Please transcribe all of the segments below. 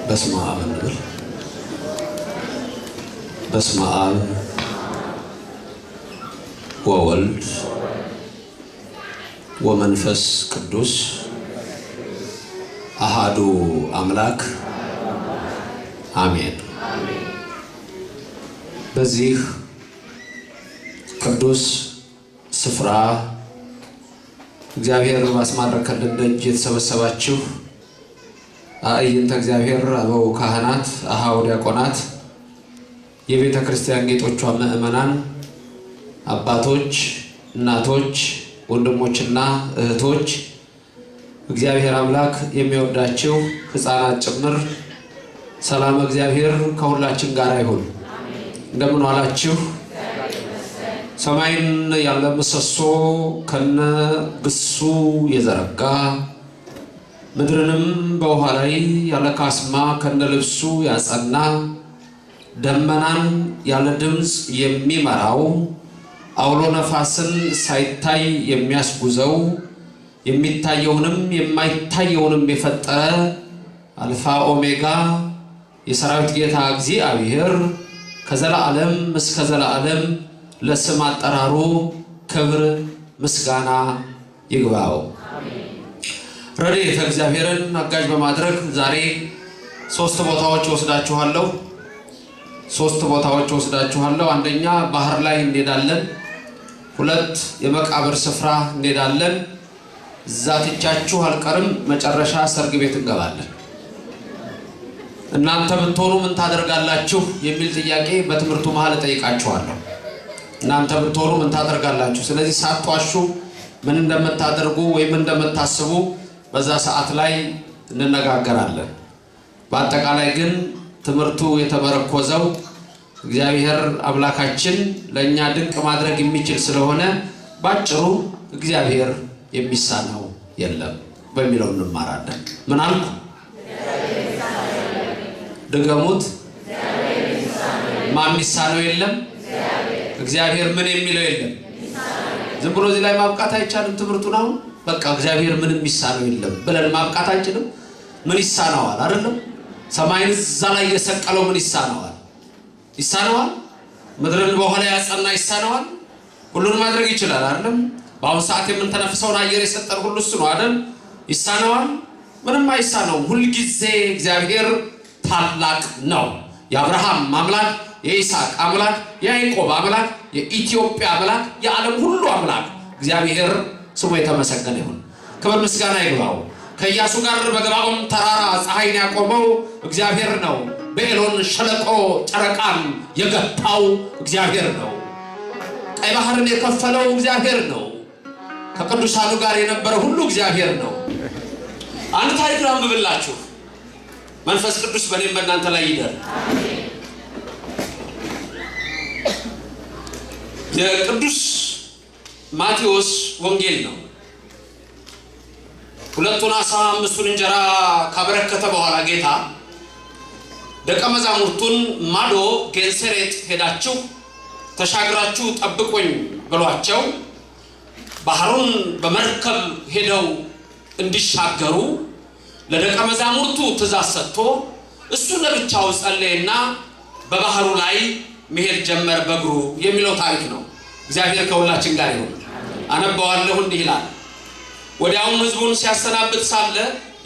በስመ አብ እንበል። በስመ አብ ወወልድ ወመንፈስ ቅዱስ አሃዱ አምላክ አሜን። በዚህ ቅዱስ ስፍራ እግዚአብሔር ባስማረከልን ደጅ የተሰበሰባችሁ አእይንተ እግዚአብሔር አበው ካህናት፣ አሃው ዲያቆናት፣ የቤተ ክርስቲያን ጌጦቿ ምእመናን፣ አባቶች፣ እናቶች፣ ወንድሞችና እህቶች እግዚአብሔር አምላክ የሚወዳችሁ ሕፃናት ጭምር ሰላም እግዚአብሔር ከሁላችን ጋር ይሁን። እንደምን ዋላችሁ? ሰማይን ያለ ምሰሶ ከነ ግሱ የዘረጋ ምድርንም በውሃ ላይ ያለ ካስማ ከነ ልብሱ ያጸና ደመናን ያለ ድምፅ የሚመራው አውሎ ነፋስን ሳይታይ የሚያስጉዘው የሚታየውንም የማይታየውንም የፈጠረ አልፋ ኦሜጋ የሰራዊት ጌታ እግዚአብሔር ከዘላለም እስከ ዘላለም ለስም አጠራሩ ክብር ምስጋና ይግባው። ረድኤተ እግዚአብሔርን አጋዥ በማድረግ ዛሬ ሶስት ቦታዎች ወስዳችኋለሁ። አንደኛ ባህር ላይ እንሄዳለን። ሁለት የመቃብር ስፍራ እንሄዳለን። እዛ ትቻችሁ አልቀርም። መጨረሻ ሰርግ ቤት እንገባለን። እናንተ ብትሆኑ ምን ታደርጋላችሁ የሚል ጥያቄ በትምህርቱ መሃል እጠይቃችኋለሁ። እናንተ ብትሆኑ ምን ታደርጋላችሁ? ስለዚህ ሳትዋሹ ምን እንደምታደርጉ ወይም እንደምታስቡ በዛ ሰዓት ላይ እንነጋገራለን። በአጠቃላይ ግን ትምህርቱ የተመረኮዘው እግዚአብሔር አምላካችን ለእኛ ድንቅ ማድረግ የሚችል ስለሆነ ባጭሩ እግዚአብሔር የሚሳነው የለም በሚለው እንማራለን። ምን አልኩ? ድገሙት። ማን የሚሳነው የለም? እግዚአብሔር ምን የሚለው የለም። ዝም ብሎ እዚህ ላይ ማብቃት አይቻልም። ትምህርቱን አሁን በቃ እግዚአብሔር ምንም የሚሳነው የለም ብለን ማብቃት አንችልም። ምን ይሳነዋል? አይደለም ሰማይን እዛ ላይ የሰቀለው ምን ይሳነዋል? ይሳነዋል። ምድርን በኋላ ያጸና ይሳነዋል። ሁሉን ማድረግ ይችላል አይደለም። በአሁኑ ሰዓት የምንተነፍሰውን አየር የሰጠን ሁሉ እሱ ነው አይደል? ይሳነዋል? ምንም አይሳነውም። ሁልጊዜ እግዚአብሔር ታላቅ ነው። የአብርሃም አምላክ፣ የይስሐቅ አምላክ፣ የያዕቆብ አምላክ፣ የኢትዮጵያ አምላክ፣ የዓለም ሁሉ አምላክ እግዚአብሔር ስሙ የተመሰገነ ይሁን። ክብር ምስጋና ይግባው። ከኢያሱ ጋር በገባዖን ተራራ ፀሐይን ያቆመው እግዚአብሔር ነው። በኤሎን ሸለቆ ጨረቃን የገታው እግዚአብሔር ነው። ቀይ ባህርን የከፈለው እግዚአብሔር ነው። ከቅዱሳኑ ጋር የነበረ ሁሉ እግዚአብሔር ነው። አንድ ታሪክ ላንብብላችሁ። መንፈስ ቅዱስ በእኔም በእናንተ ላይ ይደር። የቅዱስ ማቴዎስ ወንጌል ነው። 2 ዓሣ 5 እንጀራ ካበረከተ በኋላ ጌታ ደቀ መዛሙርቱን ማዶ ጌንሴሬጥ ሄዳችሁ ተሻግራችሁ ጠብቁኝ ብሏቸው ባህሩን በመርከብ ሄደው እንዲሻገሩ ለደቀ መዛሙርቱ ትእዛዝ ሰጥቶ እሱ ለብቻው ጸለየና በባህሩ ላይ መሄድ ጀመረ በእግሩ የሚለው ታሪክ ነው። እግዚአብሔር ከሁላችን ጋር ይሁን። አነባዋለሁ። እንዲህ ይላል። ወዲያውም ሕዝቡን ሲያሰናብት ሳለ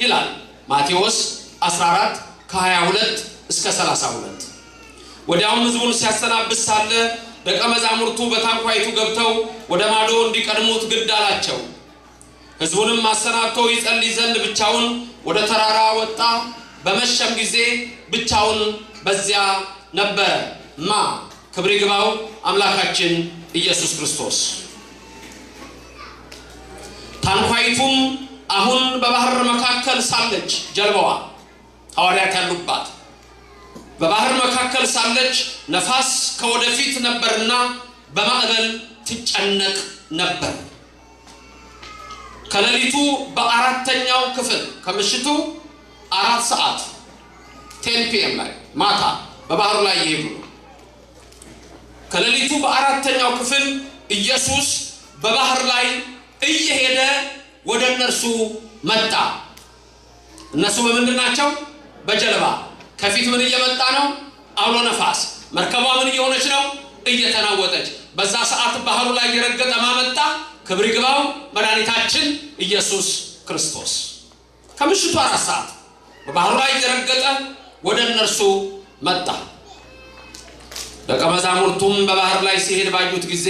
ይላል ማቴዎስ 14 ከ22 እስከ 32። ወዲያውም ሕዝቡን ሲያሰናብት ሳለ ደቀ መዛሙርቱ በታንኳይቱ ገብተው ወደ ማዶ እንዲቀድሙት ግድ አላቸው። ሕዝቡንም አሰናብቶ ይጸልይ ዘንድ ብቻውን ወደ ተራራ ወጣ። በመሸም ጊዜ ብቻውን በዚያ ነበረ። ክብር ይግባው አምላካችን ኢየሱስ ክርስቶስ። ታንኳይቱም አሁን በባህር መካከል ሳለች፣ ጀልባዋ ሐዋርያት ያሉባት በባህር መካከል ሳለች ነፋስ ከወደፊት ነበርና በማዕበል ትጨነቅ ነበር። ከሌሊቱ በአራተኛው ክፍል ከምሽቱ 4 ሰዓት 10 PM ላይ ማታ በባህሩ ላይ ይሄዱ። ከሌሊቱ በአራተኛው ክፍል ኢየሱስ በባህር ላይ እየሄደ ወደ እነርሱ መጣ። እነሱ በምንድን ናቸው? በጀልባ ከፊት ምን እየመጣ ነው? አውሎ ነፋስ። መርከቧ ምን እየሆነች ነው? እየተናወጠች። በዛ ሰዓት ባህሩ ላይ የረገጠ ማመጣ? ክብር ይግባው መድኃኒታችን ኢየሱስ ክርስቶስ። ከምሽቱ 4 ሰዓት በባህሩ ላይ የረገጠ ወደ እነርሱ መጣ። ደቀ መዛሙርቱም በባህር ላይ ሲሄድ ባዩት ጊዜ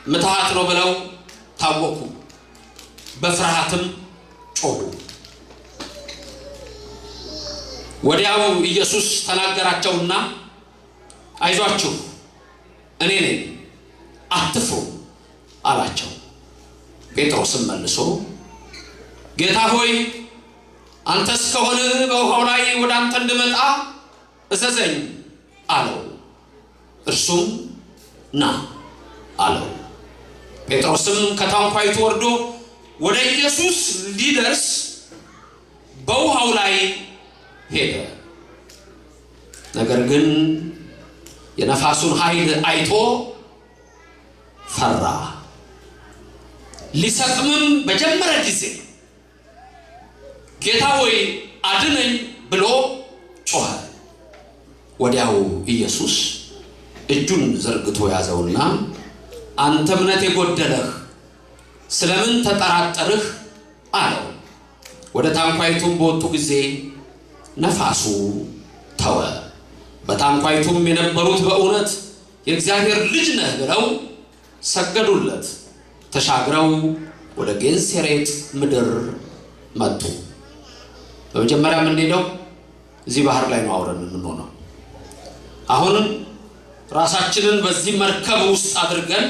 ምትሃት ነው ብለው ታወኩ፣ በፍርሃትም ጮሁ። ወዲያው ኢየሱስ ተናገራቸውና አይዟችሁ እኔ ነኝ አትፍሩ አላቸው። ጴጥሮስም መልሶ ጌታ ሆይ አንተስ ከሆነ በውሃው ላይ ወደ አንተ እንድመጣ እዘዘኝ አለው። እርሱም ና አለው። ጴጥሮስም ከታንኳይቱ ወርዶ ወደ ኢየሱስ ሊደርስ በውሃው ላይ ሄደ። ነገር ግን የነፋሱን ኃይል አይቶ ፈራ። ሊሰጥምም በጀመረ ጊዜ ጌታ ሆይ አድነኝ ብሎ ጮኸ። ወዲያው ኢየሱስ እጁን ዘርግቶ ያዘውና አንተ እምነት የጎደለህ ስለምን ተጠራጠርህ አለው። ወደ ታንኳይቱም በወጡ ጊዜ ነፋሱ ተወ። በታንኳይቱም የነበሩት በእውነት የእግዚአብሔር ልጅ ነህ ብለው ሰገዱለት። ተሻግረው ወደ ጌንሴሬጥ ምድር መጡ። በመጀመሪያ የምንሄደው እዚህ ባህር ላይ ነው አውረን የምንሆነው። አሁን ራሳችንን በዚህ መርከብ ውስጥ አድርገን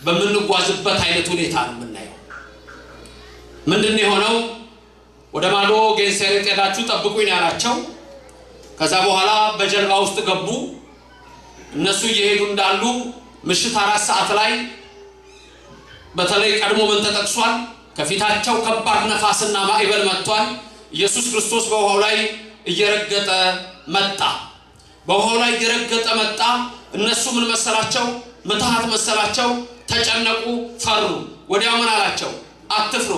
በምንጓዝበት አይነት ሁኔታ ነው የምናየው። ምንድን የሆነው? ወደ ማዶ ጌንሴሬጥ ሄዳችሁ ጠብቁኝ ያላቸው። ከዛ በኋላ በጀልባ ውስጥ ገቡ። እነሱ እየሄዱ እንዳሉ ምሽት 4 ሰዓት ላይ በተለይ ቀድሞ ምን ተጠቅሷል? ከፊታቸው ከባድ ነፋስና ማዕበል መጥቷል። ኢየሱስ ክርስቶስ በውሃው ላይ እየረገጠ መጣ። በውሃው ላይ እየረገጠ መጣ። እነሱ ምን መሰላቸው? ምትሃት መሰላቸው። ተጨነቁ፣ ፈሩ። ወዲያው ምን አላቸው? አትፍሩ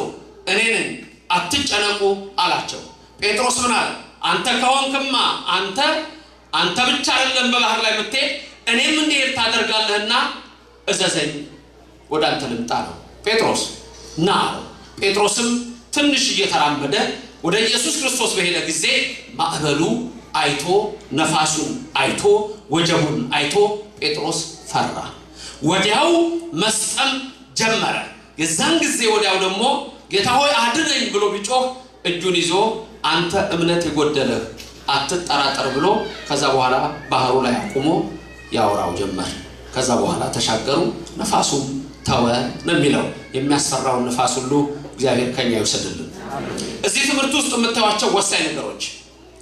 እኔ ነኝ አትጨነቁ አላቸው። ጴጥሮስ ምን አለ? አንተ ከሆንክማ አንተ ብቻ አይደለም በባህር ላይ የምትሄድ እኔም እንድሄድ ታደርጋለህና እዘዘኝ ወደ አንተ ልምጣ ነው። ጴጥሮስ ና። ጴጥሮስም ትንሽ እየተራመደ ወደ ኢየሱስ ክርስቶስ በሄደ ጊዜ ማዕበሉ አይቶ ነፋሱን አይቶ ወጀቡን አይቶ ጴጥሮስ ፈራ። ወዲያው መስጠም ጀመረ። የዛን ጊዜ ወዲያው ደግሞ ጌታ ሆይ አድነኝ ብሎ ቢጮህ እጁን ይዞ አንተ እምነት የጎደለህ አትጠራጠር ብሎ ከዛ በኋላ ባህሩ ላይ አቁሞ ያወራው ጀመር። ከዛ በኋላ ተሻገሩ፣ ነፋሱም ተወ ነው የሚለው። የሚያስፈራውን ነፋስ ሁሉ እግዚአብሔር ከኛ ይወሰድልን። እዚህ ትምህርት ውስጥ የምታዩዋቸው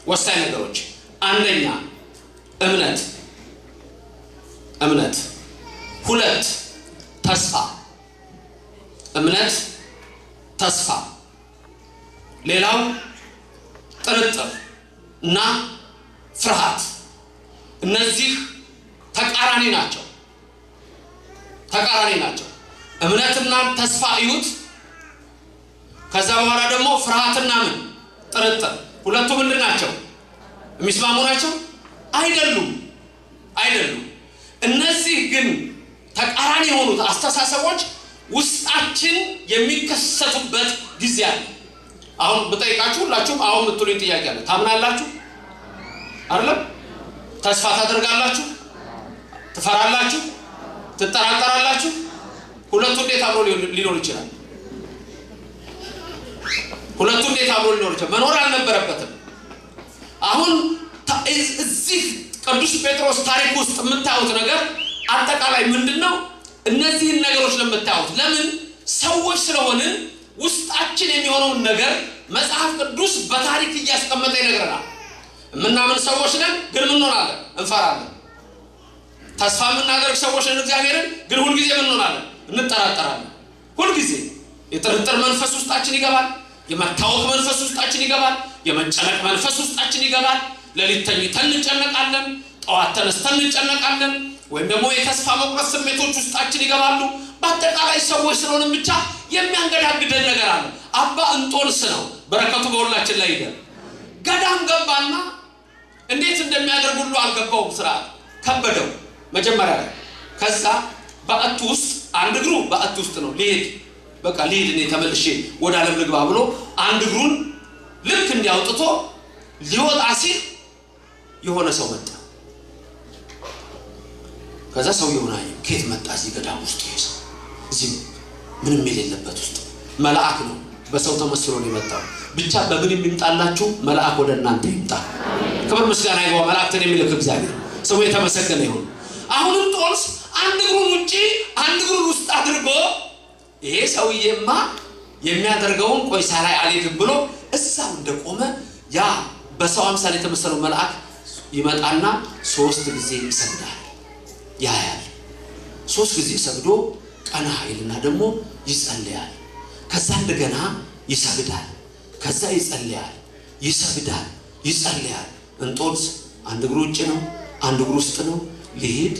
ወሳኝ ነገሮች አንደኛ እምነት፣ 2 ተስፋ። እምነት፣ ተስፋ። ሌላው ጥርጥር እና ፍርሃት። እነዚህ ተቃራኒ ናቸው። እምነትና ተስፋ እዩት። ከዛ በኋላ ደግሞ ፍርሃትና ጥርጥር። ሁለቱ ምንድን ናቸው? የሚስማሙ ናቸው? አይደሉም። እነዚህ ግን ተቃራኒ የሆኑት አስተሳሰቦች ውስጣችን የሚከሰቱበት ጊዜ አለ። አሁን በጠይቃችሁ ሁላችሁም አሁን የምትሉኝ ጥያቄ አለ። ታምናላችሁ አይደለም? ተስፋ ታደርጋላችሁ? ትፈራላችሁ? ትጠራጠራላችሁ? ሁለቱ እንዴት አብሮ ሊኖር ይችላል? መኖር አልነበረበትም። አሁን እዚህ ቅዱስ ጴጥሮስ ታሪክ ውስጥ የምታዩት ነገር አጠቃላይ ምንድነው? እነዚህን ነገሮች ለምታዩት ለምን ሰዎች ስለሆንን ውስጣችን የሚሆነውን ነገር መጽሐፍ ቅዱስ በታሪክ እያስቀመጠ ይነግረናል። የምናምን ሰዎች ነን፣ ግን ምን እንሆናለን? እንፈራለን። ተስፋ የምናደርግ ሰዎች ነን እግዚአብሔርን፣ ግን ሁልጊዜ ምን እንሆናለን? እንጠራጠራለን። ሁልጊዜ የጥርጥር መንፈስ ውስጣችን ይገባል። የመታወክ መንፈስ ውስጣችን ይገባል። የመጨነቅ መንፈስ ውስጣችን ይገባል። ሌሊት ተኝተን እንጨነቃለን፣ ጠዋት ተነስተን እንጨነቃለን። ወይም ደግሞ የተስፋ መቁረጥ ስሜቶች ውስጣችን ይገባሉ። በአጠቃላይ ሰዎች ስለሆነም ብቻ የሚያንገዳግደን ነገር አለ። አባ እንጦንስ ነው በረከቱ በሁላችን ላይ ይደር። ገዳም ገባና እንዴት እንደሚያደርግ ሁሉ አልገባውም። ስርዓት ከበደው መጀመሪያ ላይ። ከዛ በአቱ ውስጥ አንድ እግሩ በአቱ ውስጥ ነው። በቃ ሊሄድ እኔ ተመልሼ ወደ ዓለም ልግባ ብሎ አንድ እግሩን ልክ እንዲያውጥቶ ሊወጣ ሲል የሆነ ሰው መጣ። ከዛ ሰውየው ነው ከየት መጣ? እዚህ ገዳም ውስጥ ይሄ እዚህ ምንም የሌለበት ውስጥ መልአክ ነው። በሰው ተመስሎ ነው የመጣው። ብቻ በምን ይምጣላችሁ? መልአክ ወደ እናንተ ይምጣ። ክብር ምስጋና ይግባው። መልአክን የሚልክ እግዚአብሔር ስሙ የተመሰገነ ይሁን። አሁንም ጦንስ አንድ እግሩን ውጪ አንድ እግሩን ውስጥ አድርጎ ይሄ ሰውዬማ የሚያደርገውን ቆይ ሳላይ አልሄድም ብሎ እዛው እንደቆመ ያ በሰው አምሳል የተመሰለው መልአክ ይመጣና 3 ጊዜ ይሰግዳል። ያያል 3 ጊዜ ሰግዶ ቀና ይልና ደግሞ ይጸልያል። ከዛ እንደገና ይሰግዳል። ከዛ ይጸልያል፣ ይሰግዳል፣ ይጸልያል። እንጦንስ አንድ እግሩ ውጭ ነው፣ አንድ እግሩ ውስጥ ነው። ልሂድ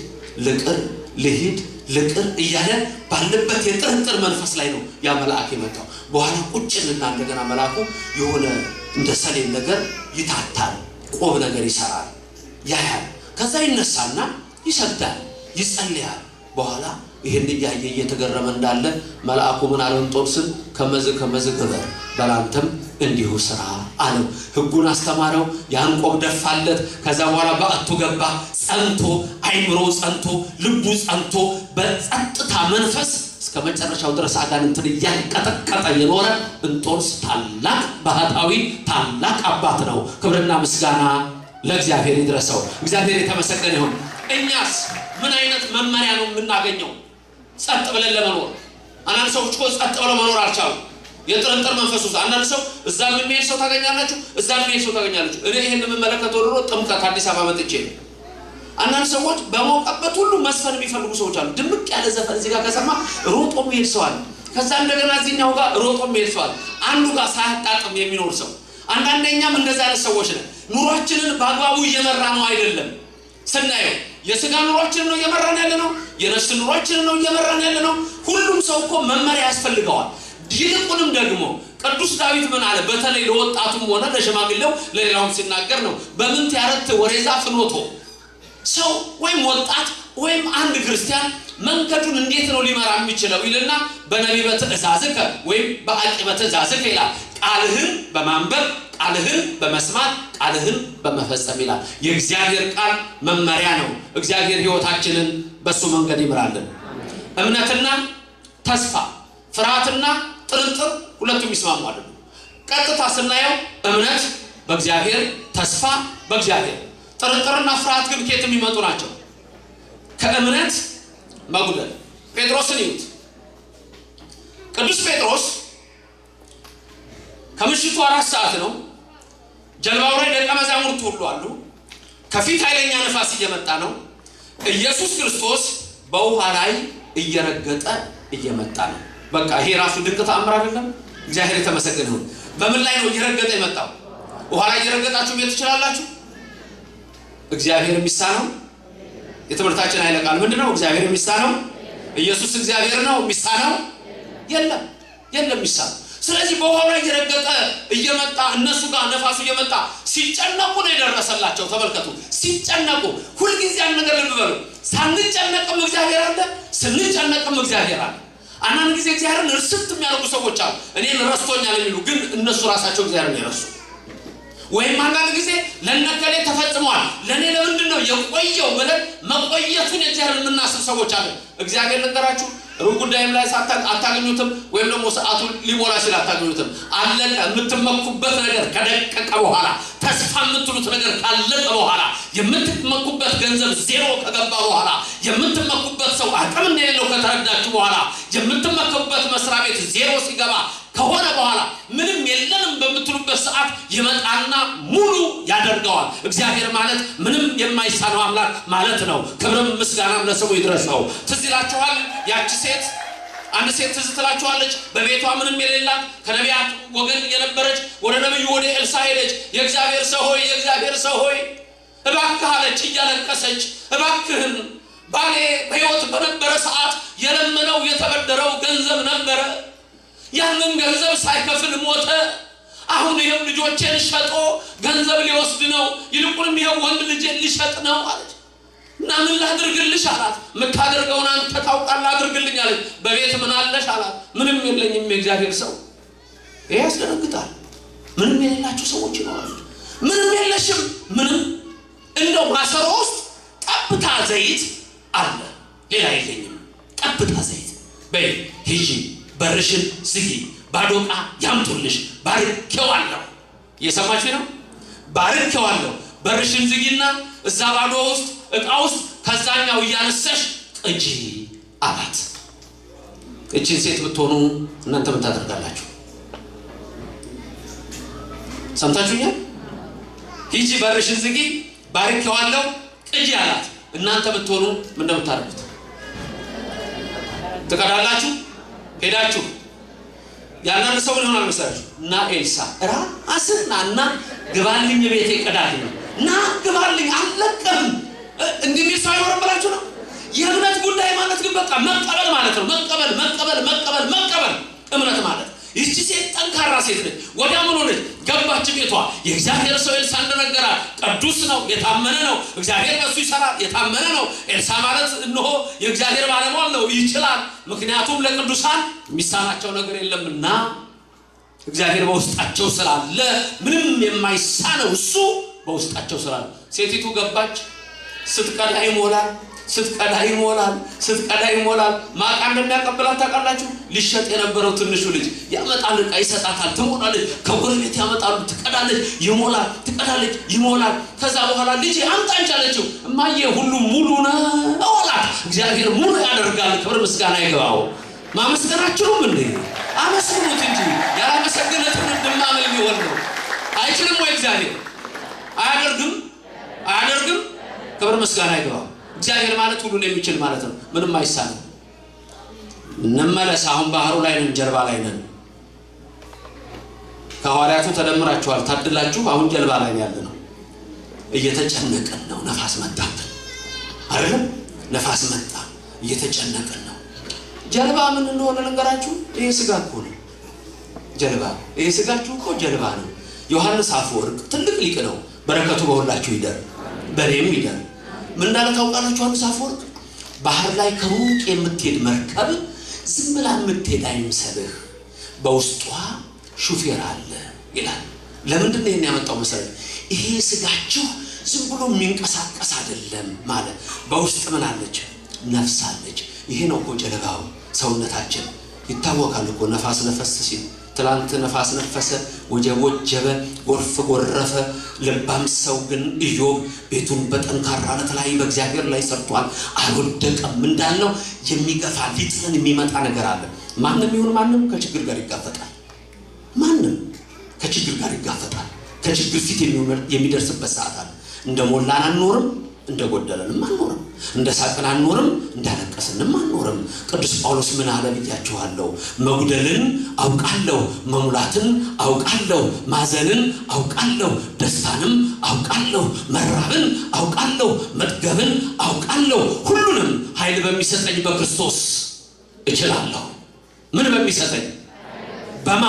ልቅር እያለ ባለበት የጥርጥር መንፈስ ላይ ነው ያ መልአክ የመጣው። በኋላ ቁጭልና እንደገና መልአኩ የሆነ እንደ ሰሌን ነገር ይታታል፣ ቆብ ነገር ይሰራል፣ ያያል። ከዛ ይነሳና ይሰግዳል፣ ይጸልያል። በኋላ ይሄን እያየ እየተገረመ እንዳለ መልአኩ ምን አለው? እንጦንስን ከመዝ ግበር በላንተም እንዲሁ ስራ አለው። ህጉን አስተማረው፣ ያን ቆብ ደፋለት። ከዛ በኋላ በአቱ ገባ። ጸንቶ አይምሮ ጸንቶ ልቡ ጸንቶ በጸጥታ መንፈስ እስከ መጨረሻው ድረስ አጋንንትን እያንቀጠቀጠ የኖረ እንጦንስ ታላቅ ባህታዊ ታላቅ አባት ነው። ክብርና ምስጋና ለእግዚአብሔር ይድረሰው። እግዚአብሔር የተመሰገነ ይሁን። እኛስ ምን አይነት መመሪያ ነው የምናገኘው? ጸጥ ብለን ለመኖር። አንዳንድ ሰዎች እኮ ጸጥ ብለው መኖር አልቻሉም። የጥርጥር መንፈስ ውስጥ አንዳንድ ሰው እዛ የሚሄድ ሰው ታገኛላችሁ፣ እዛ የሚሄድ ሰው ታገኛላችሁ። እኔ ይሄን የምመለከተው ድሮ ጥምቀት አዲስ አበባ መጥቼ ነው። አንዳንድ ሰዎች በሞቀበት ሁሉ መስፈን የሚፈልጉ ሰዎች አሉ። ድምቅ ያለ ዘፈን እዚህ ጋር ከሰማ ሮጦ የሚሄድ ሰው አለ። ከዛ እንደገና እዚህኛው ጋር ሮጦ የሚሄድ ሰው አለ። አንዱ ጋር ሳያጣጥም የሚኖር ሰው። አንዳንደኛም እንደዛ አይነት ሰዎች ነን። ኑሯችንን በአግባቡ እየመራ ነው አይደለም ስናየው። የሥጋ ኑሯችንን ነው እየመራን ያለ ነው፣ የነፍስ ኑሯችንን ነው እየመራን ያለ ነው። ሁሉም ሰው እኮ መመሪያ ያስፈልገዋል። ይልቁንም ደግሞ ቅዱስ ዳዊት ምን አለ? በተለይ ለወጣቱም ሆነ ለሽማግሌው ለሌላውም ሲናገር ነው በምን ያረት ወሬዛ ፍኖቶ ሰው ወይም ወጣት ወይም አንድ ክርስቲያን መንገዱን እንዴት ነው ሊመራ የሚችለው ይልና በነቢበ ትእዛዝከ ወይም በአቂበ ትእዛዝከ ይላል። ቃልህን በማንበብ ቃልህን በመስማት ቃልህን በመፈጸም ይላል። የእግዚአብሔር ቃል መመሪያ ነው። እግዚአብሔር ሕይወታችንን በሱ መንገድ ይምራልን። እምነትና ተስፋ ፍርሃትና ጥርጥር ሁለቱም ይስማሙ አይደል? ቀጥታ ስናየው እምነት በእግዚአብሔር ተስፋ በእግዚአብሔር ጥርጥርና ፍርሃት ግን ከየት የሚመጡ ናቸው? ከእምነት መጉደል። ጴጥሮስን ይዩት። ቅዱስ ጴጥሮስ ከምሽቱ 4 ሰዓት ነው። ጀልባው ላይ ደቀ መዛሙርቱ ሁሉ አሉ። ከፊት ኃይለኛ ነፋስ እየመጣ ነው። ኢየሱስ ክርስቶስ በውሃ ላይ እየረገጠ እየመጣ ነው። በቃ ይሄ ራሱ ድንቅ ተአምር አይደለም? እግዚአብሔር የተመሰገነ ይሁን። በምን ላይ ነው እየረገጠ የመጣው? ውሃ ላይ እየረገጣችሁ ቤት ትችላላችሁ? እግዚአብሔር የሚሳነው? የትምህርታችን ኃይለ ቃል ምንድነው? እግዚአብሔር የሚሳነው? ኢየሱስ እግዚአብሔር ነው። የሚሳነው የለም የሚሳነው። ስለዚህ በውሃው ላይ እየረገጠ እየመጣ እነሱ ጋር ነፋሱ እየመጣ ሲጨነቁ ነው የደረሰላቸው። ተመልከቱ፣ ሲጨነቁ ሁልጊዜ አንድ ነገር ልብ በሉ። ሳንጨነቅም እግዚአብሔር አለ፣ ስንጨነቅም እግዚአብሔር አለ። አንዳንድ ጊዜ እግዚአብሔርን እርስት የሚያደርጉ ሰዎች አሉ። እኔን ረስቶኛል የሚሉ ግን እነሱ ራሳቸው እግዚአብሔርን ይረሱ። ወይም አንዳንድ ጊዜ ለነገሌ ተፈጽሟል ለኔ ለምንድን ነው የቆየው ብለን መቆየቱን እግዚአብሔር የምናስብ ሰዎች አሉ። እግዚአብሔር ነገራችሁ ሩቅ ጉዳይም ላይ አታገኙትም፣ ወይም ደግሞ ሰዓቱ ሊሞላ ሲል አታገኙትም። አለቀ። የምትመኩበት ነገር ከደቀቀ በኋላ ተስፋ የምትሉት ነገር ካለቀ በኋላ የምትመኩበት ገንዘብ ዜሮ ከገባ በኋላ የምትመኩበት ሰው አቅም እንደሌለው ከተረዳችሁ በኋላ የምትመኩበት መስሪያ ቤት ዜሮ ሲገባ ከሆነ በኋላ ምንም የለንም በምትሉበት ሰዓት ይመጣና ሙሉ ያደርገዋል። እግዚአብሔር ማለት ምንም የማይሳነው አምላክ ማለት ነው። ክብርም ምስጋናም ለስሙ ይድረሰው። ትዝ ይላችኋል ያቺ ሴት፣ አንድ ሴት ትዝ ትላችኋለች። በቤቷ ምንም የሌላት ከነቢያት ወገን የነበረች ወደ ነብዩ ወደ ኤልሳ ሄደች። የእግዚአብሔር ሰው ሆይ የእግዚአብሔር ሰው ሆይ እባክህ አለች እያለቀሰች፣ እባክህን ባሌ በሕይወት በነበረ ሰዓት የለመነው የተበደረው ገንዘብ ነበረ። ያንን ገንዘብ ሳይከፍል ሞተ። አሁን ይሄው ልጆቼን ሸጦ ገንዘብ ሊወስድ ነው፣ ይልቁንም ይሄው ወንድ ልጄን ሊሸጥ ነው አለች። እና ምን ላድርግልሽ አላት። የምታደርገውን አንተ ታውቃለህ፣ አድርግልኝ አለች። በቤት ምን አለሽ አላት። ምንም የለኝም የእግዚአብሔር ሰው። ይሄ ያስደነግጣል። ምንም የሌላቸው ሰዎች ይኖራሉ። ምንም የለሽም? ምንም እንደው ማሰሮ ውስጥ ጠብታ ዘይት አለ፣ ሌላ የለኝም። ጠብታ ዘይት በይ ሂጂ፣ በርሽን ዝጊ፣ ባዶ ዕቃ ያምጡልሽ፣ ባርኬዋለሁ። እየሰማችሁ ነው? ባርኬዋለሁ። በርሽን ዝጊና እዛ ባዶ ውስጥ ዕቃ ውስጥ ከዛኛው እያነሳሽ ቅጂ አላት። እቺን ሴት ብትሆኑ እናንተ ምን ታደርጋላችሁ? ሰምታችሁኛል? ሂጂ በርሽን ዝጊ፣ ባርኬዋለሁ፣ ቅጂ አላት። እናንተ ብትሆኑ ምን እንደምታደርጉት ትቀዳላችሁ? ሄዳችሁ ያንን ሰው ምን ሆናል መሰላችሁ? እና ኤልሳ ራስና እና ግባልኝ ቤቴ ቀዳልኝ እና ግባልኝ አለቀም እንዲህ ሳይወር ብላችሁ ነው። የእምነት ጉዳይ ማለት ግን በቃ መቀበል ማለት ነው። መቀበል መቀበል መቀበል መቀበል እምነት ማለት። ይህች ሴት ጠንካራ ሴት ነች። ወዲያ ምን ሆነች? ገባች ቤቷ። የእግዚአብሔር ሰው ኤልሳ እንደነገራት ቅዱስ ነው፣ የታመነ ነው፣ እግዚአብሔር በሱ ይሰራል፣ የታመነ ነው። ኤልሳ ማለት እነሆ የእግዚአብሔር ባለሟል ነው፣ ይችላል። ምክንያቱም ለቅዱሳን የሚሳናቸው ነገር የለምና እግዚአብሔር በውስጣቸው ስላለ ምንም የማይሳነው እሱ በውስጣቸው ስላለ። ሴቲቱ ገባች። ስትቀዳ ይሞላል፣ ስትቀዳ ይሞላል፣ ስትቀዳ ይሞላል። ማቃ እንደሚያቀብላት ታውቃላችሁ? ሊሸጥ የነበረው ትንሹ ልጅ ያመጣል፣ ዕቃ ይሰጣታል፣ ትሞላለች። ከጎረቤት ያመጣሉ፣ ትቀዳለች፣ ይሞላል፣ ትቀዳለች፣ ይሞላል። ከዛ በኋላ ልጅ አምጣንች አለችው። እማዬ ሁሉ ሙሉ ነው አላት። እግዚአብሔር ሙሉ ያደርጋል። ክብር ምስጋና ይገባው። ማመስገናችሁም እንዴ አመስግኑት እንጂ ያላመሰገነ ትውልድ ምን ሊሆን ነው? አይችልም ወይ እግዚአብሔር? አያደርግም። ክብር ምስጋና ይገባው። እግዚአብሔር ማለት ሁሉን የሚችል ማለት ነው። ምንም አይሳነው። እንመለስ። አሁን ባህሩ ላይ ነን፣ ጀልባ ላይ ነን። ከሐዋርያቱ ተደምራችኋል፣ ታድላችሁ። አሁን ጀልባ ላይ ያለ ነው። እየተጨነቀን ነው። ነፋስ መጣብን አይደል? ነፋስ መጣ፣ እየተጨነቀን ነው። ጀልባ ምን እንደሆነ ልንገራችሁ። ይሄ ስጋ እኮ ነው ጀልባ። ይሄ ስጋችሁ እኮ ጀልባ ነው። ዮሐንስ አፈወርቅ ትልቅ ሊቅ ነው። በረከቱ በሁላችሁ ይደር፣ በእኔም ይደር። ምን እንዳለ ታውቃላችሁ? ዮሐንስ አፈወርቅ ባህር ላይ ከሩቅ የምትሄድ መርከብ ዝም ብላ የምትሄድ አይምሰልህ፣ በውስጧ ሹፌር አለ ይላል። ለምንድን ነው ይሄን ያመጣው መሰለህ? ይሄ ስጋችሁ ዝም ብሎ የሚንቀሳቀስ አይደለም ማለት። በውስጥ ምን አለች? ነፍስ አለች። ይሄ ነው እኮ ጀልባው። ሰውነታችን ይታወቃል እኮ ነፋስ ነፈስ ሲል። ትላንት ነፋስ ነፈሰ፣ ወጀብ ወጀበ፣ ጎርፍ ጎረፈ። ልባም ሰው ግን ኢዮብ ቤቱን በጠንካራ ዓለት ላይ በእግዚአብሔር ላይ ሰርቷል፣ አልወደቀም እንዳልነው የሚገፋ ሊጥለን የሚመጣ ነገር አለ። ማንም ይሁን ማንም ከችግር ጋር ይጋፈጣል። ማንም ከችግር ጋር ይጋፈጣል። ከችግር ፊት የሚደርስበት ሰዓት አለ። እንደሞላን አንኖርም፣ እንደጎደለንም አንኖርም። እንደሳቅን አንኖርም፣ እንዳለቀስንም አንኖርም። ቅዱስ ጳውሎስ ምን አለ ብያችኋለሁ? መጉደልን አውቃለሁ፣ መሙላትን አውቃለሁ፣ ማዘንን አውቃለሁ፣ ደስታንም አውቃለሁ፣ መራብን አውቃለሁ፣ መጥገብን አውቃለሁ። ሁሉንም ኃይል በሚሰጠኝ በክርስቶስ እችላለሁ። ምን በሚሰጠኝ? በማ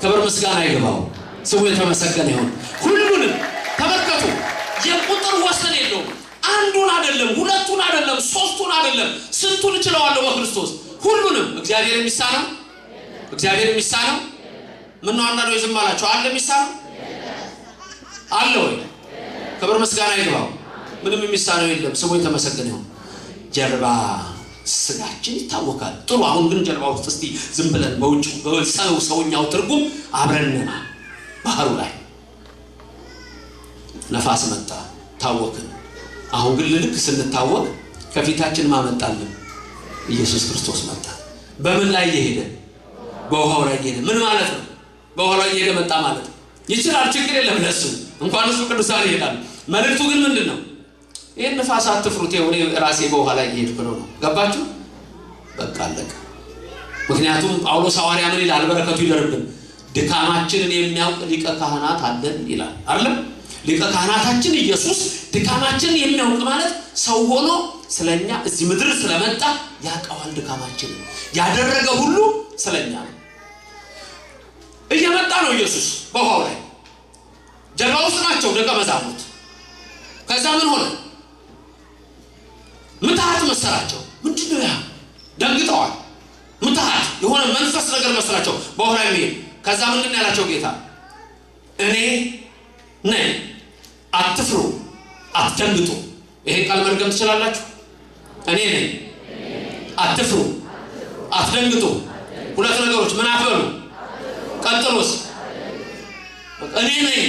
ክብር ምስጋና ይግባው። ስሙ የተመሰገነ ይሁን። ሁሉንም ተመልከቱ። የቁጥር ወሰን የለውም። አንዱን አይደለም፣ ሁለቱን አይደለም፣ ሶስቱን አይደለም፣ ስንቱን እችለዋለሁ በክርስቶስ። ሁሉንም እግዚአብሔር የሚሳነው ምን ነው? አንዳንዶች ዝም አላችሁ። አለ የሚሳነው አለ ወይ? ክብር ምስጋና ይግባው። ምንም የሚሳነው የለም። ስሙ የተመሰገነ ይሁን። ጀልባ ስጋችን ይታወቃል። ጥሩ። አሁን ግን ጀልባ ውስጥ እስቲ ዝም ብለን በውጭ ሰውኛው ትርጉም አብረንና ባህሩ ላይ ነፋስ መጣ፣ ታወክን። አሁን ግን ልክ ስንታወቅ ከፊታችን ማመጣልን ኢየሱስ ክርስቶስ መጣ። በምን ላይ እየሄደ? በውሃው ላይ እየሄደ። ምን ማለት ነው? በውሃው ላይ እየሄደ መጣ ማለት ይችላል። ችግር የለም ለሱ እንኳን እሱ ቅዱሳን ይሄዳል። መልእክቱ ግን ምንድነው? ይሄን ነፋስ አትፍሩት፣ እኔ ራሴ በውሃው ላይ እየሄድኩ ነው። ገባችሁ? በቃ አለቀ። ምክንያቱም ጳውሎስ ሐዋርያ ምን ይላል? በረከቱ ይደርብን። ድካማችንን የሚያውቅ ሊቀ ካህናት አለን ይላል አይደል? ሊቀ ካህናታችን ኢየሱስ ድካማችንን የሚያውቅ ማለት ሰው ሆኖ ስለኛ እዚህ ምድር ስለመጣ ያውቀዋል። ድካማችንን ያደረገ ሁሉ ስለኛ ነው። እየመጣ ነው ኢየሱስ በውሃው ላይ ጀልባ ውስጥ ናቸው ደቀ መዛሙርት። ከዛ ምን ሆነ? ምትሃት መሰላቸው። ምንድነው ያ? ደንግጠዋል። ምትሃት የሆነ መንፈስ ነገር መሰላቸው በውሃው ላይ የሚሄድ። ከዛ ምንድን ያላቸው ጌታ? እኔ ነኝ አትፍሩ አትደንግጡ። ይሄ ቃል መድገም ትችላላችሁ? እኔ ነኝ አትፍሩ አትደንግጡ። ሁለት ነገሮች ምን አትበሉ? ቀጥሎስ? እኔ ነኝ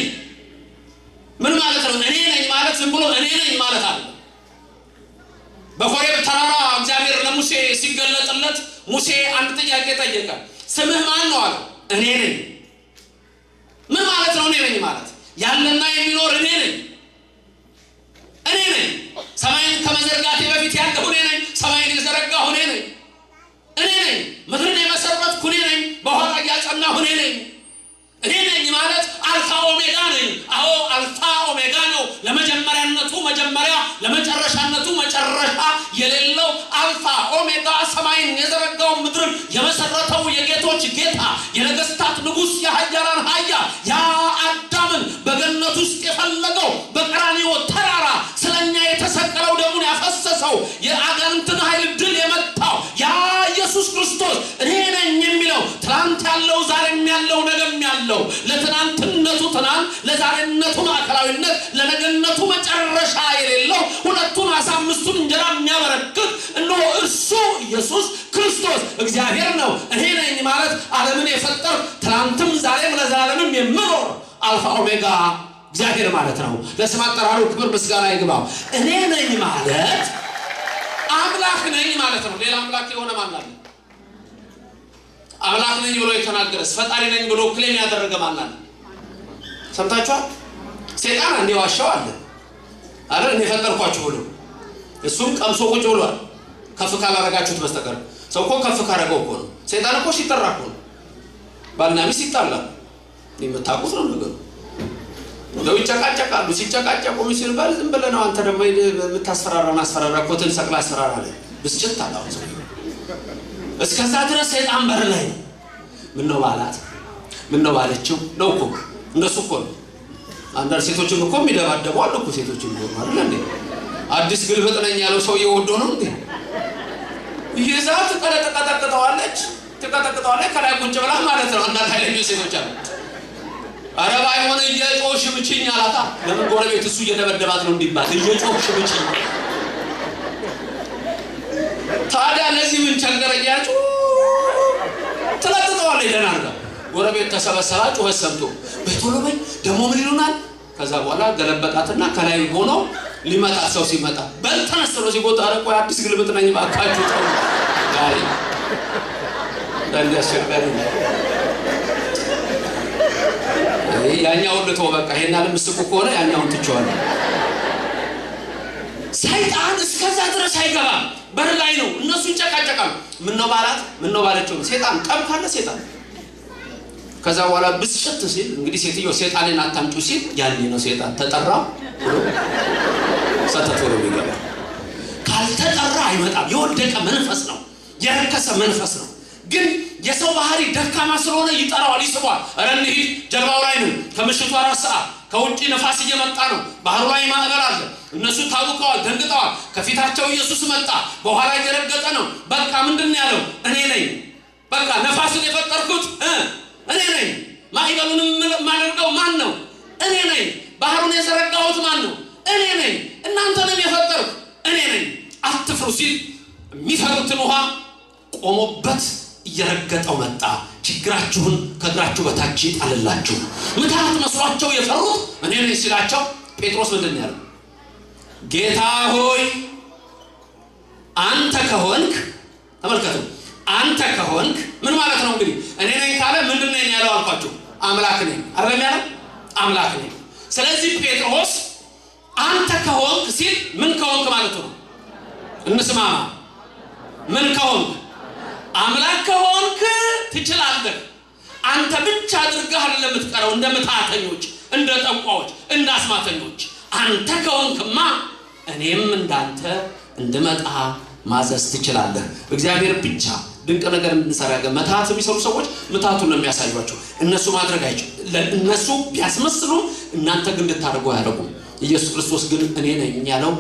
ምን ማለት ነው? እኔ ነኝ ማለት ዝም ብሎ እኔ ነኝ ማለት አለ። በኮሬብ ተራራ እግዚአብሔር ለሙሴ ሲገለጥለት ሙሴ አንድ ጥያቄ ጠየቀ። ስምህ ማን ነው አለ። እኔ ነኝ። ምን ማለት ነው? እኔ ነኝ ማለት ያለና የሚኖር እኔ ነኝ። እኔ ነኝ። ሰማይን ከመዘርጋቴ በፊት ያለሁ እኔ ነኝ። ሰማይን የዘረጋሁ እኔ ነኝ። እኔ ነኝ። ምድርን የመሰረትኩ እኔ ነኝ። በውሃ ላይ ያጸናሁ እኔ ነኝ። እኔ ነኝ ማለት አልፋ ኦሜጋ ነኝ። አዎ አልፋ ኦሜጋ ነው። ለመጀመሪያነቱ መጀመሪያ ለመጨረሻነቱ መጨረሻ የሌለው አልፋ ኦሜጋ፣ ሰማይን የዘረጋው ምድርን የመሰረተው የጌቶች ጌታ የነገስታት ንጉስ የኃያላን ኃያል ያ አዳምን በገነት ውስጥ የፈለገው በቀራንዮ ተራራ ስለኛ የተሰቀለው ደሙን ያፈሰሰው የአጋንንትን ኃይል ድል የመታው ያ ኢየሱስ ክርስቶስ እኔ ነኝ የሚለው ትናንት ያለው ዛሬም ያለው ነገም ያለው ለትናንትነቱ ትናንት ለዛሬነቱ ማዕከላዊነት ለነገነቱ መጨረሻ የሌለው ሁለቱን ዓሣ አምስቱን እንጀራ የሚያበረክት እነሆ እርሱ ኢየሱስ ክርስቶስ እግዚአብሔር ነው። እኔ ነኝ ማለት ዓለምን የፈጠር ትናንትም ዛሬም ለዘላለምም የምኖር አልፋ ኦሜጋ እግዚአብሔር ማለት ነው። ለስም አጠራሩ ክብር ምስጋና ይግባው። እኔ ነኝ ማለት አምላክ ነኝ ማለት ነው። ሌላ አምላክ የሆነ ማን አለ? አምላክ ነኝ ብሎ የተናገረስ ፈጣሪ ነኝ ብሎ ክሌም ያደረገ ማን አለ? ሰምታችኋል? ሰይጣን እንደ ዋሻው አለ አይደል? እኔ ፈጠርኳችሁ ብሎ እሱም ቀምሶ ቁጭ ብሏል። ከፍ ካላረጋችሁት በስተቀር ሰው እኮ ከፍ ካረገው እኮ ነው። ሰይጣን እኮ ሲጠራ እኮ ነው። ባልና ሚስት ይጣላሉ። የምታውቁት ነው ነገሩ። ነው ይጨቃጨቃሉ። ሲጨቃጨቁ ሲልባል ዝም ብለህ ነው አንተ ደግሞ የምታስፈራራውን አስፈራራ ኮትን ሰቅላ አስፈራራ አለ። ብስጭት አላው ሰው እስከዛ ድረስ ሰይጣን በር ላይ ነው። ምን ነው ባላት ምን ነው ባለችው ነው እኮ እንደሱ እኮ ነው። አንዳንድ ሴቶችም እኮ የሚደባደቡ አሉ እኮ ሴቶችም ነው አይደል እንዴ? አዲስ ግልብጥ ነኝ ያለው ሰው የወዶ ነው እንዴ? ይዛት ተቀጠቀጠዋለች ከላይ ቁጭ ብላ ማለት ነው። አንዳንድ ኃይለኞች ሴቶች አሉ። ኧረ ባይሆን እየጮህሽ ምችኝ አላታ። ለምን ጎረቤት እሱ እየደበደባት ነው እንዲባል እየጮህሽ ምችኝ። ታዲያ ለዚህ ምን ቸገረኛችሁ? ትለጥጠዋለች ደህና አድርጋ። ጎረቤት ተሰበሰባ ጩኸት ሰምቶ በቶሎ በይ ደግሞ ምን ይሉናል? ከዛ በኋላ ገለበጣትና ከላይ ሆኖ ሊመጣ ሰው ሲመጣ በልተነስተሮ ሲጎጣ አረቆ አዲስ ግልብጥ ነኝ ባካችሁ ተው። አይ ያስቸጋሪ ያኛውን ልተው በቃ። ይሄን ዓለም ምስቁ ከሆነ ያኛውን ትቼዋለሁ። ሰይጣን እስከዛ ድረስ አይገባም። በር ላይ ነው። እነሱ ይጨቃጨቃሉ። ምን ነው ባላት ምን ነው ባለችው ሰይጣን ቀብ ካለ ሰይጣን ከዛ በኋላ ብስጭት ሲል እንግዲህ ሴትዮ ሰይጣንን አታምጩ ሲል ያኔ ነው ሰይጣን ተጠራ ሰተቶ ነው የሚገባ። ካልተጠራ አይመጣም። የወደቀ መንፈስ ነው፣ የረከሰ መንፈስ ነው። ግን የሰው ባህሪ ደካማ ስለሆነ ይጠራዋል፣ ይስባል። ኧረ እንሂድ ጀልባው ላይ ነው። ከምሽቱ 4 ሰዓት ከውጪ ነፋስ እየመጣ ነው። ባህሩ ላይ ማዕበል አለ። እነሱ ታውቀዋል፣ ደንግጠዋል። ከፊታቸው ኢየሱስ መጣ። በኋላ እየረገጠ ነው። በቃ ምንድን ያለው? እኔ ነኝ። በቃ ነፋስን የፈጠርኩት እኔ ነኝ። ማዕበሉንም የማደርገው ማን ነው? እኔ ነኝ። ባህሩን የዘረጋሁት ማን ነው? እኔ ነኝ። እናንተንም የፈጠርኩ እኔ ነኝ። አትፍሩ ሲል የሚፈሩትን ውሃ ቆሞበት እየረገጠው መጣ። ችግራችሁን ከእግራችሁ በታች ይጣልላችሁ። ምትሃት መስሏቸው የፈሩት እኔ ነኝ ሲላቸው ጴጥሮስ ምንድን ያለው? ጌታ ሆይ አንተ ከሆንክ፣ ተመልከቱ፣ አንተ ከሆንክ ምን ማለት ነው? እንግዲህ እኔ ነኝ ካለ ምንድን ነኝ ያለው አልኳችሁ? አምላክ ነኝ አይደለም ያለው? አምላክ ነኝ። ስለዚህ ጴጥሮስ አንተ ከሆንክ ሲል ምን ከሆንክ ማለት ነው? እንስማማ። ምን ከሆንክ? አምላክ ከሆንክ ትችላለህ። አንተ ብቻ አድርገህ አይደለም የምትቀረው እንደ ምትሃተኞች፣ እንደ ጠንቋዮች፣ እንደ አስማተኞች። አንተ ከሆንክማ እኔም እንዳንተ እንድመጣ ማዘዝ ትችላለህ። እግዚአብሔር ብቻ ድንቅ ነገር እንሰራ ያገ መታት የሚሰሩ ሰዎች መታቱን ነው የሚያሳዩአችሁ። እነሱ ማድረግ አይችሉም። ለእነሱ ቢያስመስሉ እናንተ ግን እንድታደርጉ አያደርጉም። ኢየሱስ ክርስቶስ ግን እኔ ነኝ ያለው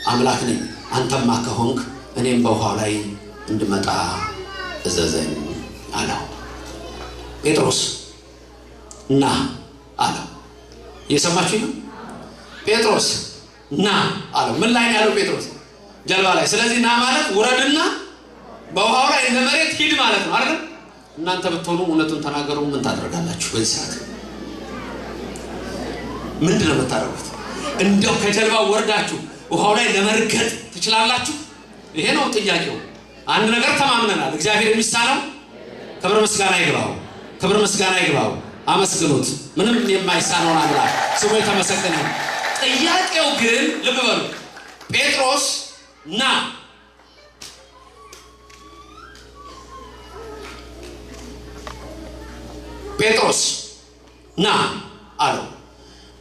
አምላክ ነኝ፣ አንተማ ከሆንክ እኔም በውሃው ላይ እንድመጣ እዘዘኝ አለው። ጴጥሮስ ና አለው። እየሰማችሁ ነው? ጴጥሮስ ና አለው። ምን ላይ ነው ያለው ጴጥሮስ? ጀልባ ላይ። ስለዚህ ና ማለት ውረድና በውሃው ላይ እንደ መሬት ሂድ ማለት ነው አይደል? እናንተ ብትሆኑ እውነቱን ተናገሩ። ምን ታደርጋላችሁ? በዚህ ሰዓት ምንድን ነው የምታደርጉት? እንደው ከጀልባው ወርዳችሁ ውሃው ላይ ለመርገጥ ትችላላችሁ? ይሄ ነው ጥያቄው። አንድ ነገር ተማምነናል። እግዚአብሔር የሚሳነው ክብር ምስጋና ይግባው፣ ክብር ምስጋና ይግባው። አመስግኑት። ምንም የማይሳነውን አምላክ ስሙ የተመሰገነ። ጥያቄው ግን ልብ በሉ፣ ጴጥሮስ ና ጴጥሮስ ና አለው።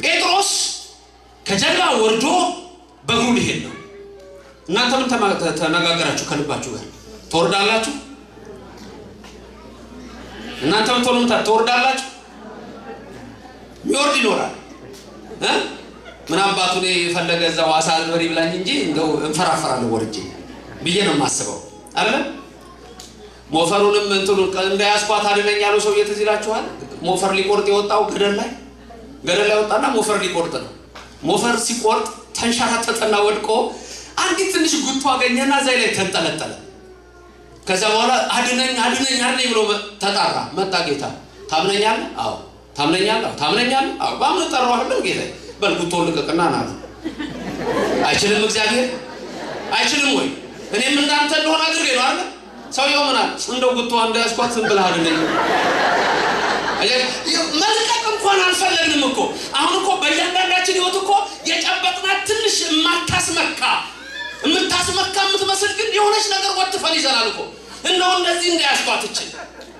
ጴጥሮስ ከጀልባ ወርዶ በእግሩ ሊሄድ ነው። እናንተ ምን ተነጋገራችሁ? ከልባችሁ ጋር ትወርዳላችሁ? እናንተ ምን ትወርዳላችሁ? የሚወርድ ይኖራል። ምን አባቱ ነው የፈለገ እዛው አሳ አልበሪ ብላኝ እንጂ እንደው እንፈራፈራለሁ ወርጄ ብዬ ነው የማስበው አይደል? ሞፈሩንም እንትኑን እንዳያስኳት አድነኝ ያለው ሰው ትዝ ይላችኋል? ሞፈር ሊቆርጥ የወጣው ገደል ላይ ወጣና ሞፈር ሊቆርጥ ነው። ሞፈር ሲቆርጥ ተንሸራተተና ወድቆ አንዲት ትንሽ ጉቱ አገኘና እዛይ ላይ ተንጠለጠለ። ከዛ በኋላ አድነኝ ብሎ ተጣራ። መጣ ጌታ። ታምነኛለህ? አዎ። ታምነኛለህ? አዎ። በአምነት ጠራዋለሁ ጌታ። በል ጉቶውን ልቀቅና ና። አይችልም? እግዚአብሔር አይችልም ወይ? እኔም እንዳንተ እንደሆነ አድርጌ ነው አይደል? ሰውየው ምን አለ? እንደው ጉቶ እንዳያስኳት ዝም ብለህ አድነኝ። መልቀቅ እንኳን አልፈለግንም እኮ። አሁን እኮ በእያንዳንዳችን ህይወት እኮ የጨበጥናት ትንሽ የምታስመካ የምትመስል ግን የሆነች ነገር ወጥፈን ይዘናል እኮ። እንደው እንደዚህ እንዳያስኳትችን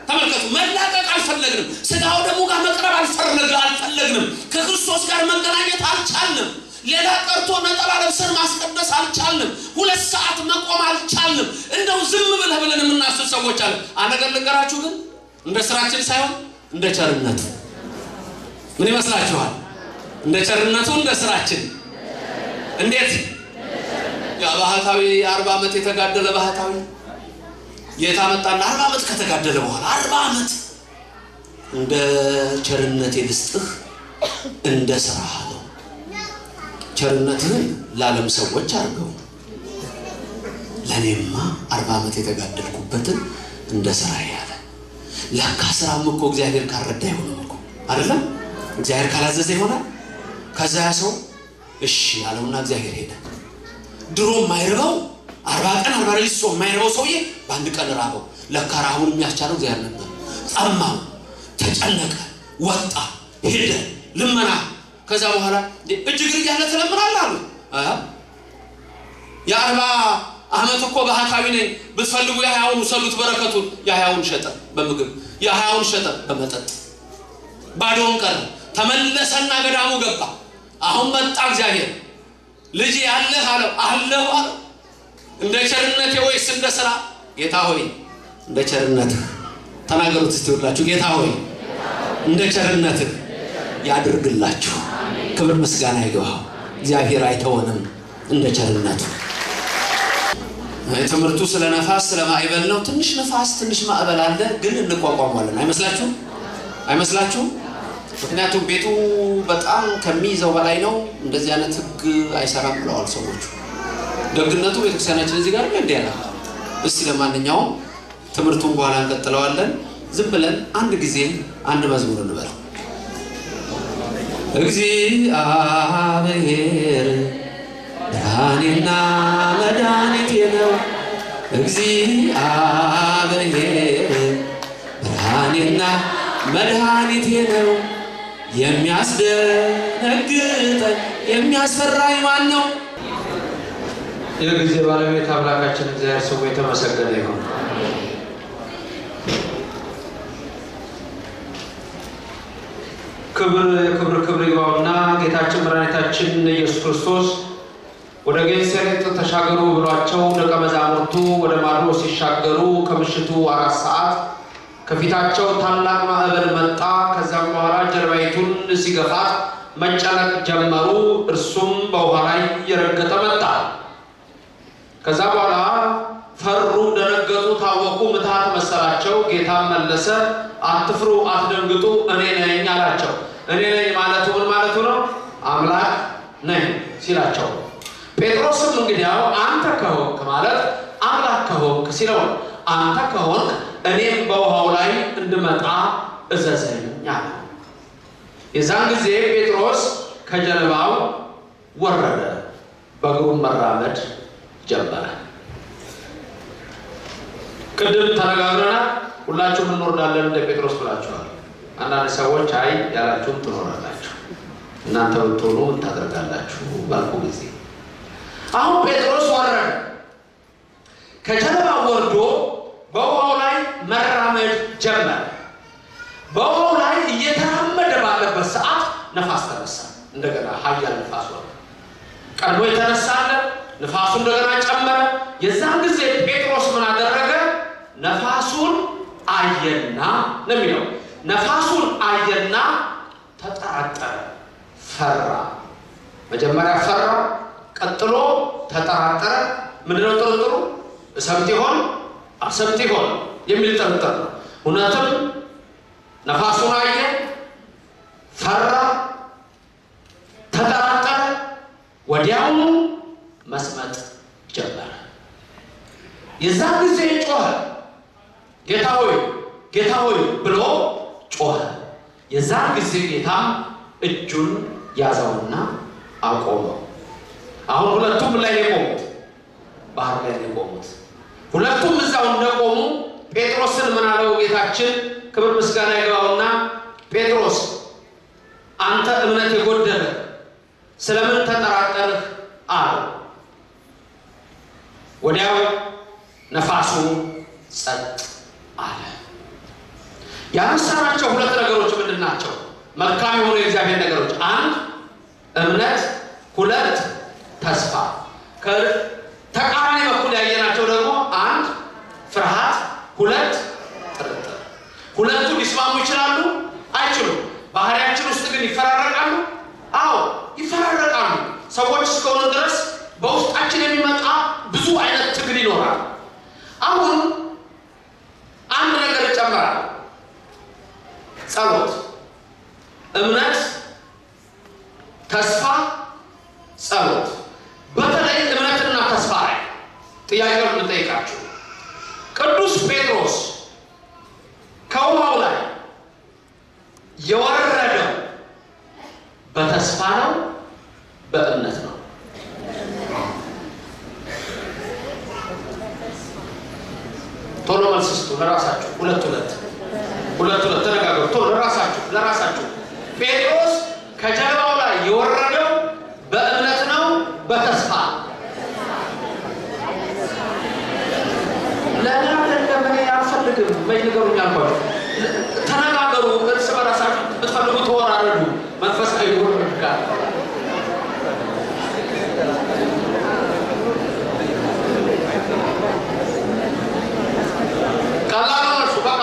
ተመልከቱ። መላቀቅ አልፈለግንም። ስጋው ደግሞ ጋር መቅረብ አልፈለግንም። ከክርስቶስ ጋር መገናኘት አልቻልንም። ሌላ ቀርቶ ነጠላ ለብሰን ማስቀደስ አልቻልንም። 2 ሰዓት መቆም አልቻልንም። እንደው ዝም ብለን የምናስብ ሰዎች አለ። አነገር ልንገራችሁ ግን እንደ ስራችን ሳይሆን እንደ ቸርነቱ። ምን ይመስላችኋል? እንደ ቸርነቱ እንደ ስራችን። እንዴት? ያ ባህታዊ 40 ዓመት የተጋደለ ባህታዊ ጌታ መጣና 40 ዓመት ከተጋደለ በኋላ 40 ዓመት እንደ ቸርነቴ ልስጥህ እንደ ስራህ ነው። ቸርነትህን ለዓለም ሰዎች አድርገው፣ ለኔማ 40 ዓመት የተጋደልኩበትን እንደ ስራዬ ያለ። ለካ ስራም እኮ እግዚአብሔር ካልረዳ አይሆንም እኮ አይደለም? እግዚአብሔር ካላዘዘ ይሆናል። ከዛ ያ ሰው እሺ ያለውና እግዚአብሔር ሄደ። ድሮ የማይርበው 40 ቀን 40 ሌሊት ጾም የማይርበው ሰውዬ በአንድ ቀን ራበው። ለካ ራቡን የሚያስቻለው እግዚአብሔር ነበር። ጠማው፣ ተጨነቀ፣ ወጣ፣ ሄደ ልመና። ከዛ በኋላ እጅግር እያለ ትለምናለህ አሉ። የ40 ዓመት እኮ ባህታዊ ነኝ ብትፈልጉ የሕያውን ሰሉት በረከቱን። የሕያውን ሸጠ በምግብ፣ የሕያውን ሸጠ በመጠጥ፣ ባዶውን ቀረ። ተመለሰና ገዳሙ ገባ። አሁን መጣ እግዚአብሔር። ልጅ ያለህ አለው። አለው አለው። እንደ ቸርነቴ ወይስ እንደ ስራ? ጌታ ሆይ እንደ ቸርነትህ። ተናገሩት እስቲ ሁላችሁ። ጌታ ሆይ እንደ ቸርነትህ ያድርግላችሁ። ክብር ምስጋና ይግባው። እግዚአብሔር አይተወንም እንደ ቸርነቱ። ትምህርቱ ስለ ነፋስ ስለ ማዕበል ነው። ትንሽ ነፋስ ትንሽ ማዕበል አለ፣ ግን እንቋቋማለን። አይመስላችሁም? ምክንያቱም ቤቱ በጣም ከሚይዘው በላይ ነው። እንደዚህ አይነት ህግ አይሰራም ብለዋል ሰዎቹ። ደግነቱ ቤተክርስቲያናችን እዚህ ጋር እንደ ያለ። እስቲ ለማንኛውም ትምህርቱን በኋላ እንቀጥለዋለን። ዝም ብለን አንድ ጊዜ አንድ መዝሙር እንበል። እግዚአብሔር ብርሃኔና መድኃኒቴ ነው። እግዚአብሔር ብርሃኔና መድኃኒቴ ነው። የሚያስደነግጠኝ የሚያስፈራኝ ማን ነው? የጊዜ ባለቤት አምላካችን እግዚአብሔር ስሙ የተመሰገነ ይሁን። ክብር ይግባውና ጌታችን መድኃኒታችን ኢየሱስ ክርስቶስ ወደ ጌንሴሬጥ ተሻገሩ ብሏቸው ደቀ መዛሙርቱ ወደ ማዶ ሲሻገሩ ከምሽቱ 4 ሰዓት ከፊታቸው ታላቅ ማዕበል መጣ። ከዛም በኋላ ጀልባይቱን ሲገፋት መጨነቅ ጀመሩ። እርሱም በውሃ ላይ እየረገጠ መጣ። ከዛ በኋላ ፈሩ፣ ደነገጡ፣ ታወቁ፣ ምትሃት መሰላቸው። ጌታ መለሰ፣ አትፍሩ፣ አትደንግጡ፣ እኔ ነኝ አላቸው። እኔ ነኝ ማለቱ ምን ማለቱ ነው? አምላክ ነኝ ሲላቸው፣ ጴጥሮስም እንግዲያው አንተ ከሆንክ ማለት አምላክ ከሆንክ ሲለው፣ አንተ ከሆንክ እኔም በውሃው ላይ እንድመጣ እዘዘኝ አለ። የዛን ጊዜ ጴጥሮስ ከጀልባው ወረደ፣ በእግሩም መራመድ ጀመረ። ቅድም ተነጋግረናል። ሁላችሁም እንወርዳለን እንደ ጴጥሮስ ብላችኋል። አንዳንድ ሰዎች አይ ያላችሁም ትኖራላችሁ፣ እናንተ ብትሆኑ ምን ታደርጋላችሁ ባልኩ ጊዜ አሁን ጴጥሮስ ወረደ። ከጀልባው ወርዶ በውሃው ላይ መራመድ ጀመረ። በውሃው ላይ እየተራመደ ባለበት ሰዓት ነፋስ ተነሳ። እንደገና ኃያል ነፋስ ወጣ። ቀድሞ የተነሳለ ነፋሱ እንደገና ጨመረ። የዛን ጊዜ ጴጥሮስ ምን አደረገ? ነፋሱን አየና ነው የሚለው። ነፋሱን አየና ተጠራጠረ፣ ፈራ። መጀመሪያ ፈራ፣ ቀጥሎ ተጠራጠረ። ምንድነው ጥርጥሩ? እሰምጥ ይሆን አልሰምጥ ይሆን የሚል ጥርጥር ነው። እውነትም ነፋሱን አየ፣ ፈራ፣ ተጠራጠረ። ወዲያውኑ መስመጥ ጀመረ። የዛን ጊዜ ጮኸ፣ ጌታ ሆይ ጌታ ሆይ ብሎ ጮኸ። የዛን ጊዜ ጌታም እጁን ያዘውና አቆመው። አሁን ሁለቱም ላይ የቆሙት ባህር ላይ የቆሙት ሁለቱም እዛው እንደቆሙ ጴጥሮስን ምን አለው ጌታችን? ክብር ምስጋና ይግባውና ጴጥሮስ አንተ እምነት የጎደለ ስለምን ተጠራጠርህ አለው። ወዲያው ነፋሱ ጸጥ አለ። ያነሳናቸው ሁለት ነገሮች ምንድን ናቸው? መልካም የሆኑ የእግዚአብሔር ነገሮች፣ አንድ እምነት፣ ሁለት ተስፋ። ከተቃራኒ በኩል ያየናቸው ደግሞ አንድ ፍርሃት፣ ሁለት ጥርጥር። ሁለቱ ሊስማሙ ይችላሉ? አይችሉም። ባህሪያችን ውስጥ ግን ይፈራረቃሉ? አዎ ይፈራረቃሉ። ሰዎች እስከሆኑ ድረስ በውስጣችን የሚመጣ ብዙ አይነት ትግል ይኖራል። አሁን አንድ ነገር ይጨምራል። ጸሎት፣ እምነት፣ ተስፋ፣ ጸሎት። በተለይ እምነትና ተስፋ ላይ ጥያቄውን ልጠይቃችሁ። ቅዱስ ጴጥሮስ ከውሃው ላይ የወረደው በተስፋ ነው በእምነት ነው? ቶሎ መልስ ስጡ ለራሳችሁ። ሁለት ተነጋገሩ። ቶሎ ለራሳችሁ። ጴጥሮስ ከጀልባው ላይ የወረደው በእምነት ነው በተስፋ? ለምን እንደምን አልፈልግም በይነገሩኝ አልኳችሁ። ተነጋገሩ እርስ በራሳችሁ። ብትፈልጉ ተወራረዱ። መንፈሳዊ ወርድ ጋር ቀላል ነው። እሱ በቃ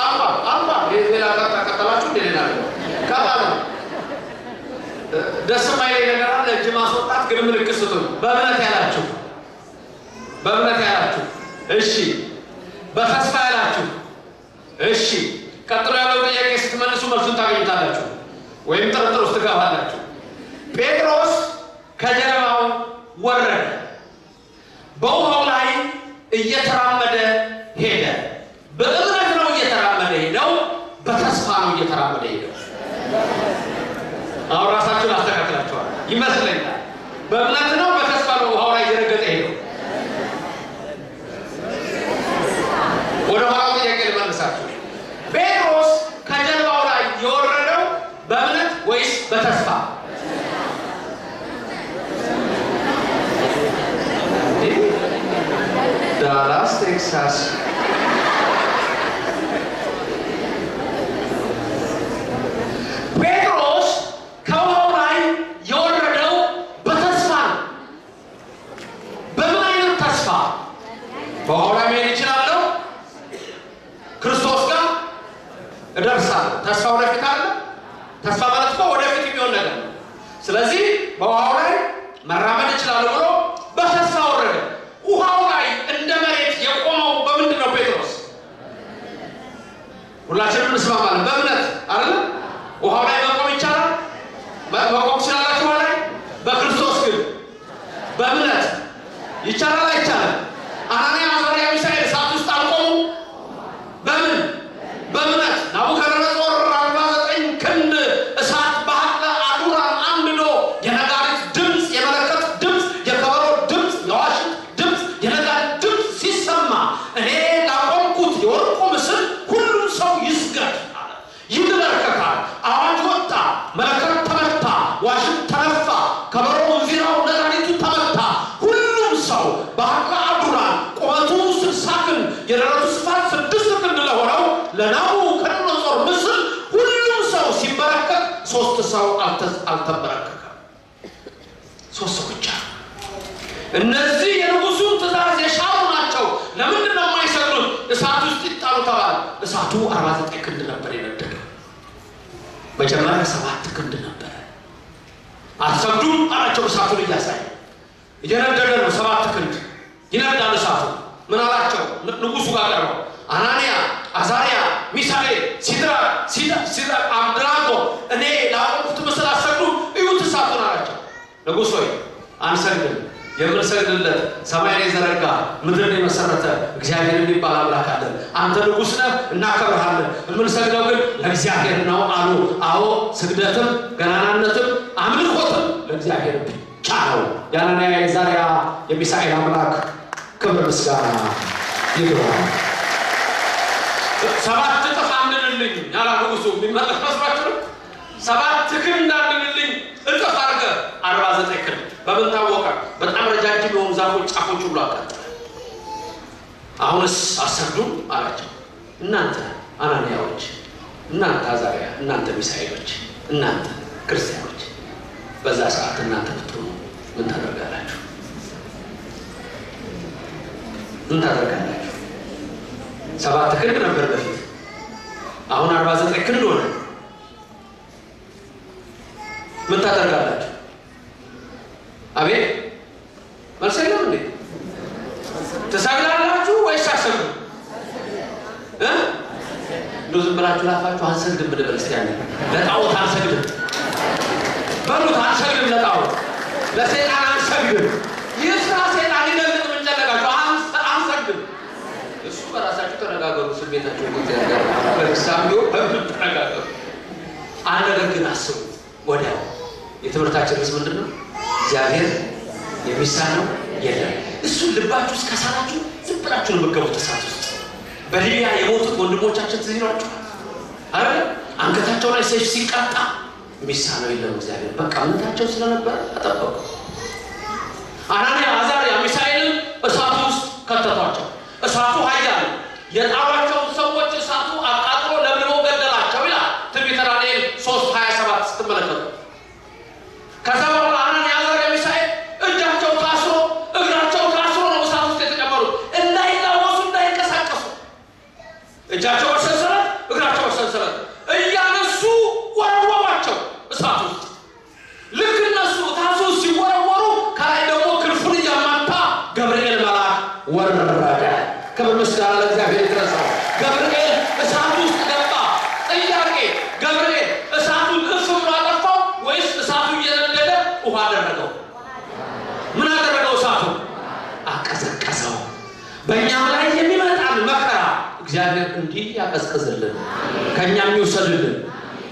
አልባ ሌላ ቀጠላችሁ እንደሌላ ቀላል ነው። ደስ የማይለኝ ነገር አለ። እጅ ማስወጣት ግን ምልክት ስጡኝ። በእምነት ያላችሁ እሺ፣ በተስፋ ያላችሁ እሺ። ቀጥሎ ያለው ጥያቄ ስትመልሱ መልሱን ታገኙታላችሁ ወይም ጥርጥር ውስጥ ትገባላችሁ። ጴጥሮስ ከጀልባው ወረደ፣ በውሃው ላይ እየተራመደ ሄደ። በእምነት ነው እየተራመደ ሄደው፣ በተስፋ ነው እየተራመደ ሄደው። አሁን ራሳችሁን አስተካክላችኋል ይመስለኛል። በእምነት ነው በተስፋ ነው ውሃው ላይ እየረገጠ ሄደው። ወደ ኋላው ጥያቄ ልመልሳችሁ። ጴጥሮስ ከጀልባው ላይ የወረደው በእምነት ወይስ በተስፋ? ዳላስ ቴክሳስ ጴጥሮስ ከውሃው ላይ የወረደው በተስፋ ነው። ስለዚህ በውሃው ላይ መራመድ ይችላል ብሎ በተስፋ ወረደ። ውሃው ላይ እንደ መሬት የቆመው በምንድን ነው? ጴጥሮስ ሁላችንም እንስማማለን በእምነት አይደል? ውሃው ላይ መቆም ይቻላል። መቆም ይችላላችሁ ላይ በክርስቶስ ግን በእምነት ይቻላል አይቻልም? አናንያ አዛርያ ሚሳኤል እሳት ውስጥ አልቆሙ። በምን? በእምነት ናቡከደነፆር 49 ክንድ እሳት ባህር አዱራን አንድዶ የነጋሪት ድምፅ፣ የመለከት ድምፅ፣ የከበሮ ድምፅ፣ የዋሽንት ድምፅ፣ የነጋሪት ድምፅ ሲሰማ እኔ ላቆምኩት የወርቁ ምስል ሁሉም ሰው ይስገድ አለ። ይንበረከካል። አዋጅ ወጣ። መለከት ተመታ፣ ዋሽንት ተነፋ፣ ከበሮ እንዚራው ነጋሪቱ ተመታ። ሁሉም ሰው ባህር አዱራን ቁመቱ 60 ክንድ የደረቱ ስፋት 6 ክንድ ለሆነው ለናቡከደነፆር ምስል ሁሉም ሰው ሲበረከክ 3 ሰው አልተበረከከም። 3 ሰው ብቻ። እነዚህ የንጉሱን ትእዛዝ የሻሩ ናቸው። ለምንድን ነው የማይሰግዱት? እሳት ውስጥ ይጣሉ ተባለ። እሳቱ 49 ክንድ ነበር የነደደው። መጀመሪያ 7 ክንድ ነበረ። አትሰግዱም አላቸው። እሳቱን እያሳየ እየነደደ ነው። 7 ክንድ ይነዳል እሳቱ። ምን አላቸው? ንጉሱ ጋር ቀርበው አናንያ አዛርያ ሚሳኤል ሲድራቅ አብደናጎ እኔ ላቆምኩት ምስል አትሰግዱ? እዩት እሳቱን አላቸው። ንጉሥ ሆይ አንሰግድም። የምንሰግድለት ሰማይን የዘረጋ ምድርን የመሰረተ እግዚአብሔር የሚባል አምላክ አለን። አንተ ንጉሥ ነህ፣ እናከብርሃለን። የምንሰግደው ግን ለእግዚአብሔር ነው አሉ። አዎ ስግደትም ገናናነትም አምልኮትም ለእግዚአብሔር ብቻ ነው። የአናንያ የአዛርያ የሚሳኤል አምላክ ክብር ምስጋና ይግባው። 7 እጥፍ አንድንልኝ ያላ ንጉሱ የሚመለክ መስሏችሁ ነው? 7 ክንድ አንድንልኝ እጥፍ አድርገህ 49 ክንድ። በምን ታወቀ? በጣም ረጃጅም የሆኑ ዛፎች ጫፎች ሁሉ አቃጠለ። አሁንስ አሰግዱም አላቸው። እናንተ አናንያዎች፣ እናንተ አዛርያ፣ እናንተ ሚሳኤሎች፣ እናንተ ክርስቲያኖች በዛ ሰዓት እናንተ ብትሆኑ ምን ታደርጋላችሁ? ምን ታደርጋላችሁ? 7 ክንድ ነበር በፊት፣ አሁን 49 ክንድ ሆነ። ምን ታደርጋላችሁ? አቤት መልስ የለም እንዴ? ትሰግዳላችሁ ወይስ አትሰግዱ? እንደው ዝም ብላችሁ ላፋችሁ አንሰግድም ብንበል እስቲ ያለ ለጣዖት አንሰግድም በሉት። አንሰግድም ለጣዖት፣ ለሰይጣን አንሰግድም። ይህ ስራ ሰይጣን ይደልቅ ምን ጨነቃችሁ? አንሰግድም። እሱ በራሳችሁ ተነጋገሩ። ስሜታችሁ ያጋር በሳምዮ በምን ተነጋገሩ። አንድ ነገር ግን አስቡ። ወዲያው የትምህርታችን ርዕስ ምንድን ነው? እግዚአብሔር የሚሳነው የለም። እሱን ልባችሁ እስከ ሳላችሁ ዝም ብላችሁ ነው የምትገቡት እሳት ውስጥ። በሊቢያ የሞቱት ወንድሞቻችን ትዝ ይሏችኋል አይደል? አንገታቸው ላይ ሰይፍ ሲቃጣ የሚሳነው የለም እግዚአብሔር። በቃ እምነታቸው ስለነበረ አጠበቁ። አናንያ አዛርያ ሚሳኤልን እሳቱ ውስጥ ከተቷቸው። እሳቱ ኃያል የጣሏቸውን ሰዎች እሳቱ አቃጥሎ ለምልሞ ገደላቸው ይላል ትንቢተ ዳንኤል 3:27 ስትመለከቱ። ከዛ በኋላ አናንያ አዛርያ ሚሳኤል እጃቸው ታስሮ እግራቸው ታስሮ ነው እሳት ውስጥ የተጨመሩት። እንዳይላወሱ እንዳይንቀሳቀሱ እጃቸው በሰንሰለት እግራቸው በሰንሰለት እያነሱ ወረወሯቸው እሳት ውስጥ። ልክ እነሱ እሳት ውስጥ ሲወረወሩ ከላይ ደግሞ ክንፉን እያማታ ገብርኤል መልአክ ወረደ። ክብር ምስጋና ለእግዚአብሔር ይድረሰው። ገብርኤል እሳት ውስጥ ገባ። ጥያቄ፣ ገብርኤል እሳቱን እፍ ብሎ አጠፋው ወይስ እሳቱ እየነደደ ውሃ አደረገው? ምን አደረገው? እሳቱ አቀዘቀዘው። በእኛም ላይ የሚመጣን መከራ እግዚአብሔር እንዲህ ያቀዝቅዝልን፣ ከእኛም ይውሰድልን።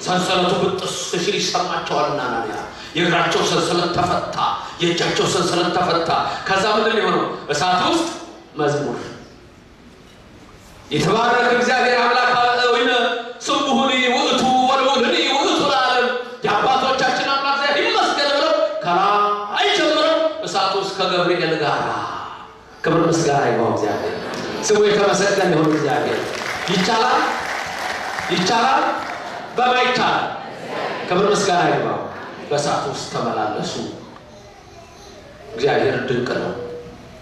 ሰንሰለቱ ብጥስ ሲል ይሰማቸዋልና አናንያ የእግራቸው ሰንሰለት ተፈታ፣ የእጃቸው ሰንሰለት ተፈታ። ከዛ ምንድን የሆነው? እሳት ውስጥ መዝሙር የተባረከ እግዚአብሔር አምላክ ወይነ ስሙሁኒ ውእቱ ወልዑልኒ ውእቱ ለዓለም። የአባቶቻችን አምላክ እግዚአብሔር ይመስገን ብለው ከላይ ጀምረው እሳት ውስጥ ከገብርኤል ጋር ክብር ምስጋና ይግባው። እግዚአብሔር ስሙ የተመሰገነ ይሁን። እግዚአብሔር ይቻላል፣ ይቻላል፣ በማይቻል ክብር ምስጋና ይግባው። በእሳት ውስጥ ተመላለሱ። እግዚአብሔር ድንቅ ነው።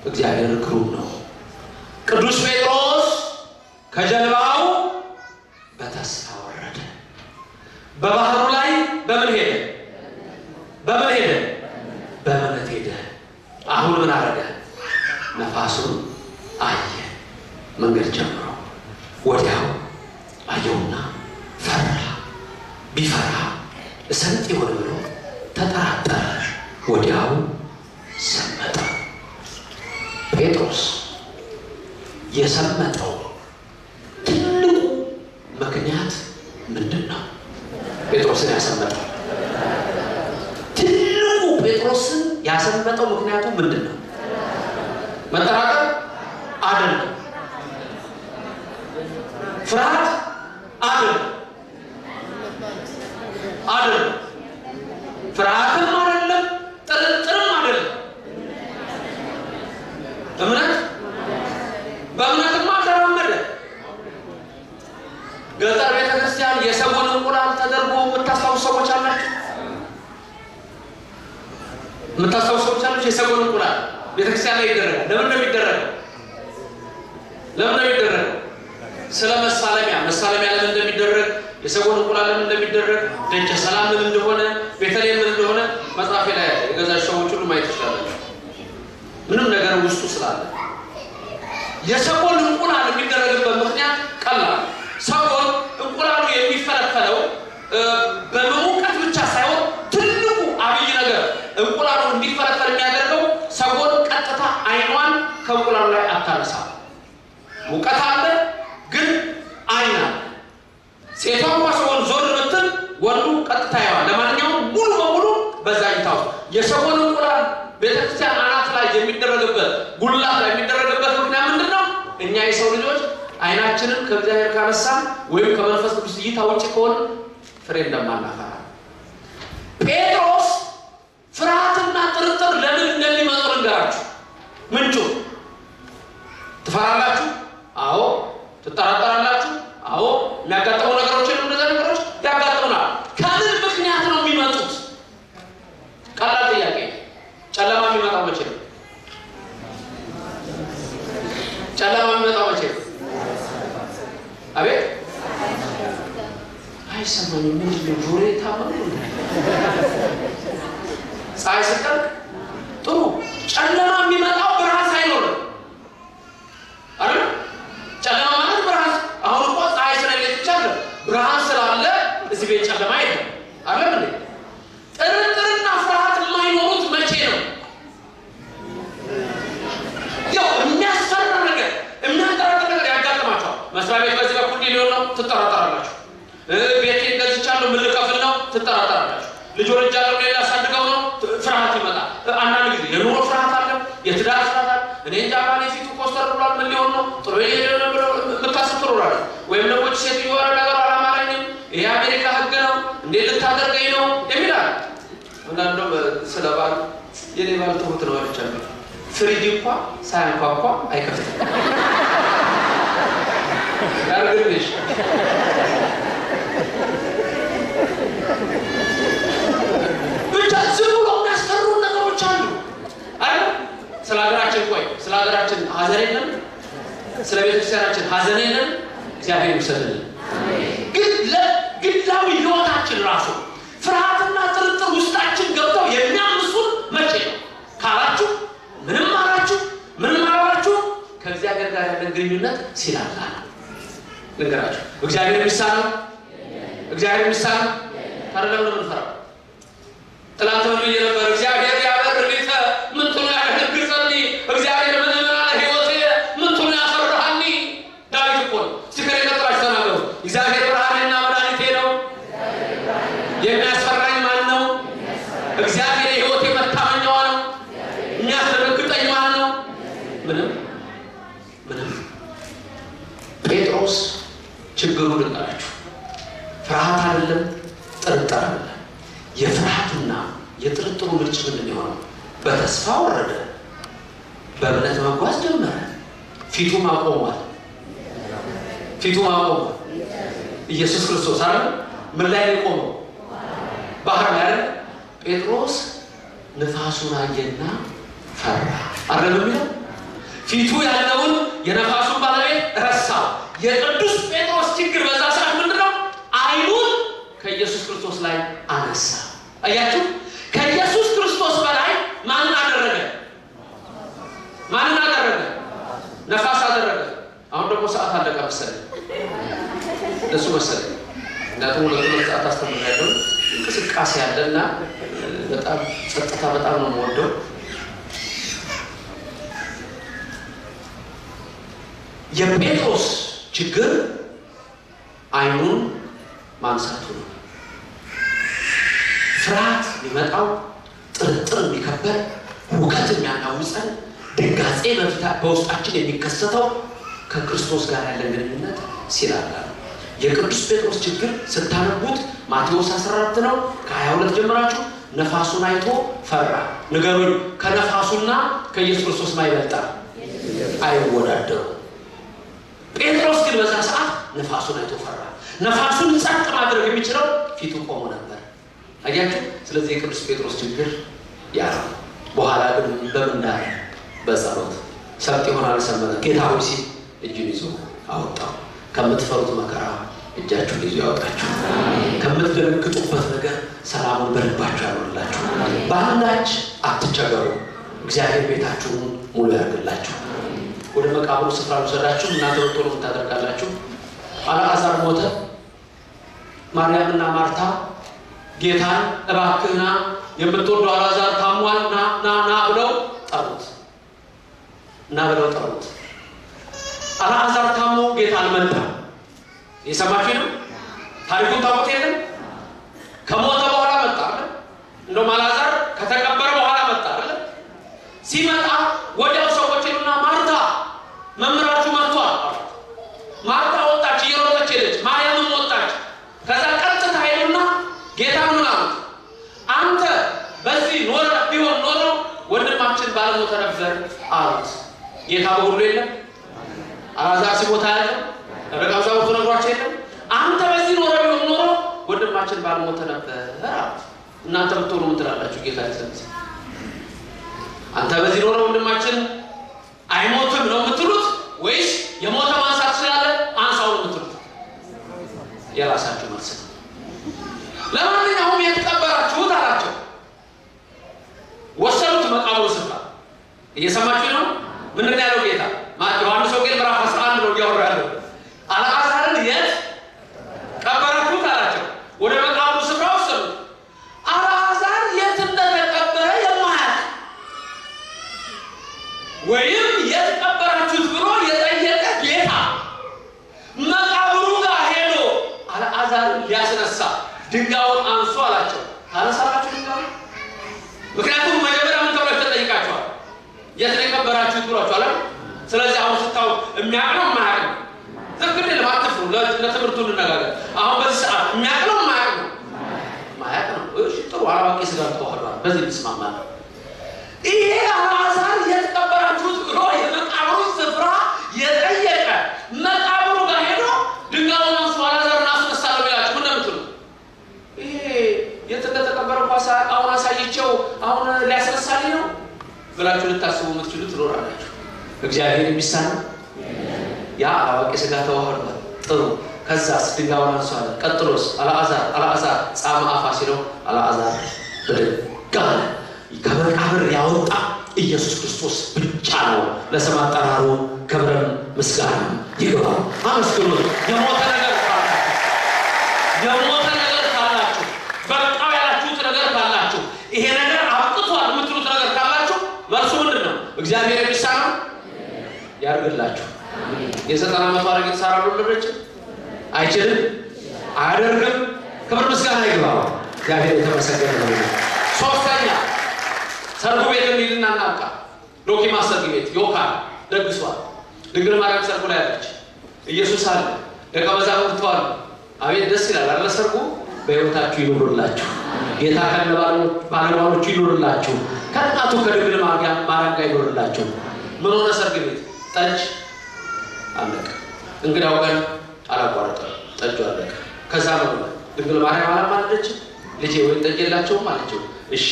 እግዚአብሔር ግሩም ነው። ቅዱስ ጴጥሮስ ከጀልባው በተስፋ ወረደ። በባህሩ ላይ በምን ሄደ? በምን ሄደ? በእምነት ሄደ። አሁን ምን አደረገ? ነፋሱን አየ። መንገድ ጀምሮ ወዲያው አየውና ፈራ። ቢፈራ እሰጥ ይሆን ብሎ ተጠራጠረ። ወዲያው ሰመጠ። ጴጥሮስ የሰመጠው ትልቁ ምክንያት ምንድን ነው? ጴጥሮስን ያሰመጠው ትልቁ ጴጥሮስን ያሰመጠው ምክንያቱ ምንድን ነው? መጠራጠር አይደለም፣ ፍርሃት አይደለም፣ ፍርሃትም አይደለም፣ ጥርጥርም አይደለም። እምነት በእምነትማ ተራመደ። ገጠር ቤተክርስቲያን የሰውን እንቁላል ተደርጎ የምታስታውሱ ሰዎች አላችሁ? የምታስታውሱ ሰዎች አላችሁ? የሰውን እንቁላል ቤተክርስቲያን ላይ ይደረጋል። ለምን ነው የሚደረገው? ስለ መሳለሚያ ለምን እንደሚደረግ፣ የሰውን እንቁላል ለምን እንደሚደረግ፣ ደጀ ሰላም ምን እንደሆነ፣ ቤተልሔም ምን እንደሆነ መጽሐፌ ላይ የገዛች ሰዎች ሁሉ ማየት ይችላሉ። ምንም ነገር ውስጡ ስላለ የሰውን እንቁላል የሚደረግበት ምክንያት ቀላል። ሰውን እንቁላሉ የሚፈለፈለው በመሙቀት ብቻ ሳይሆን ትልቁ አብይ ነገር እንቁላሉ እንዲፈለፈል የሚያደርገው ሰውን ቀጥታ አይኗን ከእንቁላሉ ላይ አታነሳ። ሙቀት አለ ግን አይን አለ። ሴቷ ሰውን ዞር ብትል ወንዱ ቀጥታ ያዋል። ለማንኛውም ሙሉ በሙሉ በዛ ይታው የሰውን እንቁላል ቤተክርስቲያን አናት ላይ የሚደረግበት ጉልላት ላይ የሚደረግበት ምክንያት ምንድነው? እኛ የሰው ልጆች አይናችንን ከእግዚአብሔር ካነሳን ወይም ከመንፈስ ቅዱስ እይታ ውጭ ከሆነ ፍሬ እንደማናፈራ። ጴጥሮስ ፍርሃትና ጥርጥር ለምን እንደሚመጡ ልንገራችሁ። ምንጩ ትፈራላችሁ? አዎ። ትጠራጠራላችሁ? አዎ። የሚያጋጥሙ ነገሮች እንደዛ ነገሮች ያጋጥሙናል። ከምን ምክንያት ነው የሚመጡት? ቀላል ጥያቄ። ጨለማ የሚመጣው መቼ ነው? ጨለማ የሚመጣው መቼ ነው? አቤት አይሰማኝም። ምንድነው ጆሮ ታመመ? ፀሐይ ስትጠልቅ ጥሩ። ጨለማ የሚመጣው ብርሃን ሳይኖር አይደል? ጨለማ ማለት ብርሃን። አሁን እኮ ፀሐይ ስለሌለ ብቻ ብርሃን ስላለ እዚህ ቤት ጨለማ የለም አይደል እንዴ? ጥርጥርና ፍርሃት የማይኖሩት መቼ ነው? ያው የሚያስፈራ ነገር የሚያጠራጥር ነገር ያጋጥማቸዋል። መስሪያ ቤት በዚህ በኩል ሊሆን ነው፣ ትጠራጠራላችሁ። ቤቴን ገዝቻለሁ ምን ልከፍል ነው፣ ትጠራጠራላችሁ። ልጅ ወልጃለሁ ሌላ ሳድገው ነው፣ ፍርሃት ይመጣል። አንዳንድ ጊዜ የኑሮ ፍርሃት አለ፣ የትዳር ፍርሃት አለ። እኔ እንጃ ባሌ ፊቱ ኮስተር ብሏል ምን ሊሆን ነው፣ ጥሩ ይሄን ነው ብሎ ልታስብ ትሮራለህ። ወይም ደግሞ ሴት የሆነ ነገር አላማረኝም፣ ይሄ አሜሪካ ህግ ነው እንዴት ልታደርገኝ ነው የሚላል። አንዳንዱ ስለ ባል የኔ ባል ትሁት ነው አልቻለሁ፣ ፍሪጅ እንኳን ሳያንኳኳ አይከፍትም ያርግልሽ። ብቻ ዝም ብሎ የሚያስፈሩ ነገሮች አሉ አይደል? ስለ ሀገራችን ስለ ሀገራችን ሀዘን የለም፣ ስለ ቤተክርስቲያናችን ሀዘን የለም። እግዚአብሔር ይመስገን። ግን ለግላዊ ህይወታችን ራሱ ፍርሃትና ጥርጥር ውስጣችን ገብተው የሚያምሱን መቼ ነው ካላችሁ፣ ምንም አላችሁ ምንም አላችሁ ከእግዚአብሔር ጋር ያለን ግንኙነት ሲላላ ነው። ልንገራችሁ፣ እግዚአብሔር የሚሳነው ታረለም ነው የምንፈራው። ትላንት ምን ብዬ ነበር? እግዚአብሔር ያበር ሊተ ምን ትሉ ያደርግልኝ፣ እግዚአብሔር ምን ይመራል ህይወቴ ምን ትሉ ያፈራሃኒ። ዳዊት እኮ ሲከረ ተጥራሽ ተናገሩ። እግዚአብሔር ብርሃኔና መድኃኒቴ ነው፣ የሚያስፈራኝ ማን ነው? እግዚአብሔር ህይወቴ መታመኛዋ ነው፣ የሚያስደነግጠኝ ማን ነው? ምንም። ጴጥሮስ ችግሩ ልንገራችሁ፣ ፍርሃት አይደለም ጥርጥር አይደለም። የፍርሃትና የጥርጥሩ ምንጭ ምንድን የሆነው? በተስፋ ወረደ፣ በእምነት መጓዝ ጀመረ። ፊቱ ማቆሟል። ኢየሱስ ክርስቶስ አይደል? ምን ላይ ነው ቆመው? ባህር ላይ አይደል? ጴጥሮስ ነፋሱን አየና ፈራ አይደል የሚለው? ፊቱ ያለውን የነፋሱን ባለቤት ረሳው። የቅዱስ ጴጥሮስ ችግር በዛ ሰዓት ምንድነው? አይኑን ከኢየሱስ ክርስቶስ ላይ አነሳ። አያችሁ? መሰለኝ ለሱ መሰለኝ እንዳትሙ ለተመጣጣ አስተምራለሁ እንቅስቃሴ ያለና በጣም ጸጥታ በጣም ነው የምወደው። የጴጥሮስ ችግር አይኑን ማንሳቱ ነው። ፍርሃት ሊመጣው ጥርጥር የሚከበር ሁከት የሚያናውፀን ድንጋጼ በውስጣችን የሚከሰተው ከክርስቶስ ጋር ያለን ግንኙነት ሲላላ ነው። የቅዱስ ጴጥሮስ ችግር ስታነቡት ማቴዎስ 14 ነው ከ22 ጀምራችሁ ነፋሱን አይቶ ፈራ። ንገሩኝ ከነፋሱና ከኢየሱስ ክርስቶስ ማይበልጣ አይወዳደሩ። ጴጥሮስ ግን በዛ ሰዓት ነፋሱን አይቶ ፈራ። ነፋሱን ጸጥ ማድረግ የሚችለው ፊቱ ቆሞ ነበር። አያችሁ። ስለዚህ የቅዱስ ጴጥሮስ ችግር ያ ነው። በኋላ ግን በመንዳር በጸሎት ሰጥ ይሆናል ሰመነ ጌታ ሆይ ሲል እጁን ይዞ አወጣው። ከምትፈሩት መከራ እጃችሁን ይዞ ያወጣችሁ። ከምትደነግጡበት ነገር ሰላሙን በልባችሁ ያኖርላችሁ። በአንዳች አትቸገሩ። እግዚአብሔር ቤታችሁን ሙሉ ያድርግላችሁ። ወደ መቃብሩ ስፍራ ወሰዳችሁ። እናንተ ወጥቶ ነው ታደርጋላችሁ። አልዓዛር ሞተ። ማርያምና ማርታ ጌታን እባክህና የምትወደው አልዓዛር ታሟል ና ብለው ጠሩት። አልዓዛር ታሞ ጌታ አልመጣም። የሰማችሁ ነው። ታሪኩን ታውቁት የለም። ከሞተ በኋላ መጣ አይደል? እንደውም አልዓዛር ከተቀበረ በኋላ መጣ አይደል? ሲመጣ ወዲያው ሰዎች ይሉና ማርታ መምህራችሁ መጥቷል። ማርታ ወጣች፣ እየሮጠች ሄደች። ማርያምም ወጣች። ከዛ ቀጥታ ሄዱና ጌታ ምን አሉት? አንተ በዚህ ኖረ ቢሆን ኖሮ ወንድማችን ባልሞተ ነበር አሉት። ጌታ በሁሉ የለም። አልዓዛር ሲሞታ ያለ ረጋዛ ወጥቶ ነግሯቸው የለም። አንተ በዚህ ኖረ ቢሆን ኖሮ ወንድማችን ባልሞተ ነበር አሉት። እናንተ ብትሆኑ ምን ትላላችሁ? ጌታ ይሰጥ አንተ በዚህ ኖረ ወንድማችን አይሞትም ነው የምትሉት ወይስ የሞተ ማንሳት ስላለ አንሳው ነው የምትሉት? የራሳችሁ መልስ ነው። ለማንኛውም የተቀበራችሁት አላቸው። ወሰዱት መቃብሩ ስፍራ። እየሰማችሁ ነው? ምንድን ያለው ጌታ? ዮሐንስ ወንጌል ምዕራፍ 11 ነው እያወራ ያለው። አልዓዛርን የት ቀበራችሁት አላቸው። ወደ መቃብሩ ስፍራ ወሰዱት። አልዓዛር የት እንደተቀበረ የማያውቅ ወይም የት ቀበራችሁት ብሎ የጠየቀ ጌታ መቃብሩ ጋር ሄዶ አልዓዛርን ሊያስነሳ ድንጋዩን አንሱ አላቸው። ታነሳላችሁ ድንጋዩን? ምክንያቱም መጀመሪያ ምን ተብሎ ተጠይቃችኋል? የት ነው የቀበራችሁት ብሏችኋል። ስለዚህ አሁን ስታው የሚያቅነው ማያቅ ነው። ዝክር ለማጥፉ ለትምህርቱ እንነጋገር። አሁን በዚህ ሰዓት የሚያቅነው ማያቅ ነው። እሺ ጥሩ አላዋቂ ስጋ ተዋህዷል። በዚህ እንስማማለን። ይሄ አልዓዛር የት ቀበራችሁት ብሎ የመቃብሩ ስፍራ የጠየቀ መቃብሩ ጋር ሄዶ ድንጋዩን አንሱ አልዓዛርን አስነሳለሁ ይላችሁ ምን እንደምትሉ? ይሄ የት እንደተቀበረ ኳሳ አሁን አሳይቼው አሁን ሊያስነሳልኝ ነው ብላችሁ ልታስቡ የምትችሉ ትኖራላችሁ። እግዚአብሔር የሚሳነው ያ አላዋቂ ስጋ ተዋህዷል። ጥሩ ከዛስ ድንጋዩን አንሱ አለ። ቀጥሎስ አልዓዛር ጻማ አፋ ሲለው አልዓዛር ብድግ አለ። ከመቃብር ያወጣ ኢየሱስ ክርስቶስ ብቻ ነው። ለስም አጠራሩ ክብርም ምስጋና ይግባው። አመስግኑት። የሞተ ነገር ካላችሁ በቃው ያላችሁት ነገር ካላችሁ ይሄ ነገር አብቅቷል የምትሉት ነገር ካላችሁ መልሱ ምንድን ነው? እግዚአብሔር የሚሳነው ያርግላችሁ። የ90 ዓመቷ አረጋግ ሳራ ወለደች። አይችልም፣ አያደርግም። ክብር ምስጋና ይግባው። እግዚአብሔር የተመሰገነ ነው። ሶስተኛ ሰርጉ ቤት እንሂድና እናብቃ። ዶኪማስ ሰርግ ቤት ዮካን ደግሷል። ድንግል ማርያም ሰርጉ ላይ አለች። ኢየሱስ አለ፣ ደቀ መዛሙርቱ አሉ። አቤት ደስ ይላል አይደል? ሰርጉ በሕይወታችሁ ይኑርላችሁ። ጌታ ባለሟሎቹ ይኑርላችሁ። ከእናቱ ከድንግል ማርያም ጋር ይኑርላችሁ። ምን ሆነ? ሰርግ ቤት ጠጅ አለቀ። እንግዳው ቀን አላቋረጠም፣ ጠጁ አለቀ። ከዛ ነው ድንግል ማርያም አላማለች። ልጄ ወይ ጠጅ የላቸውም አለችው። እሺ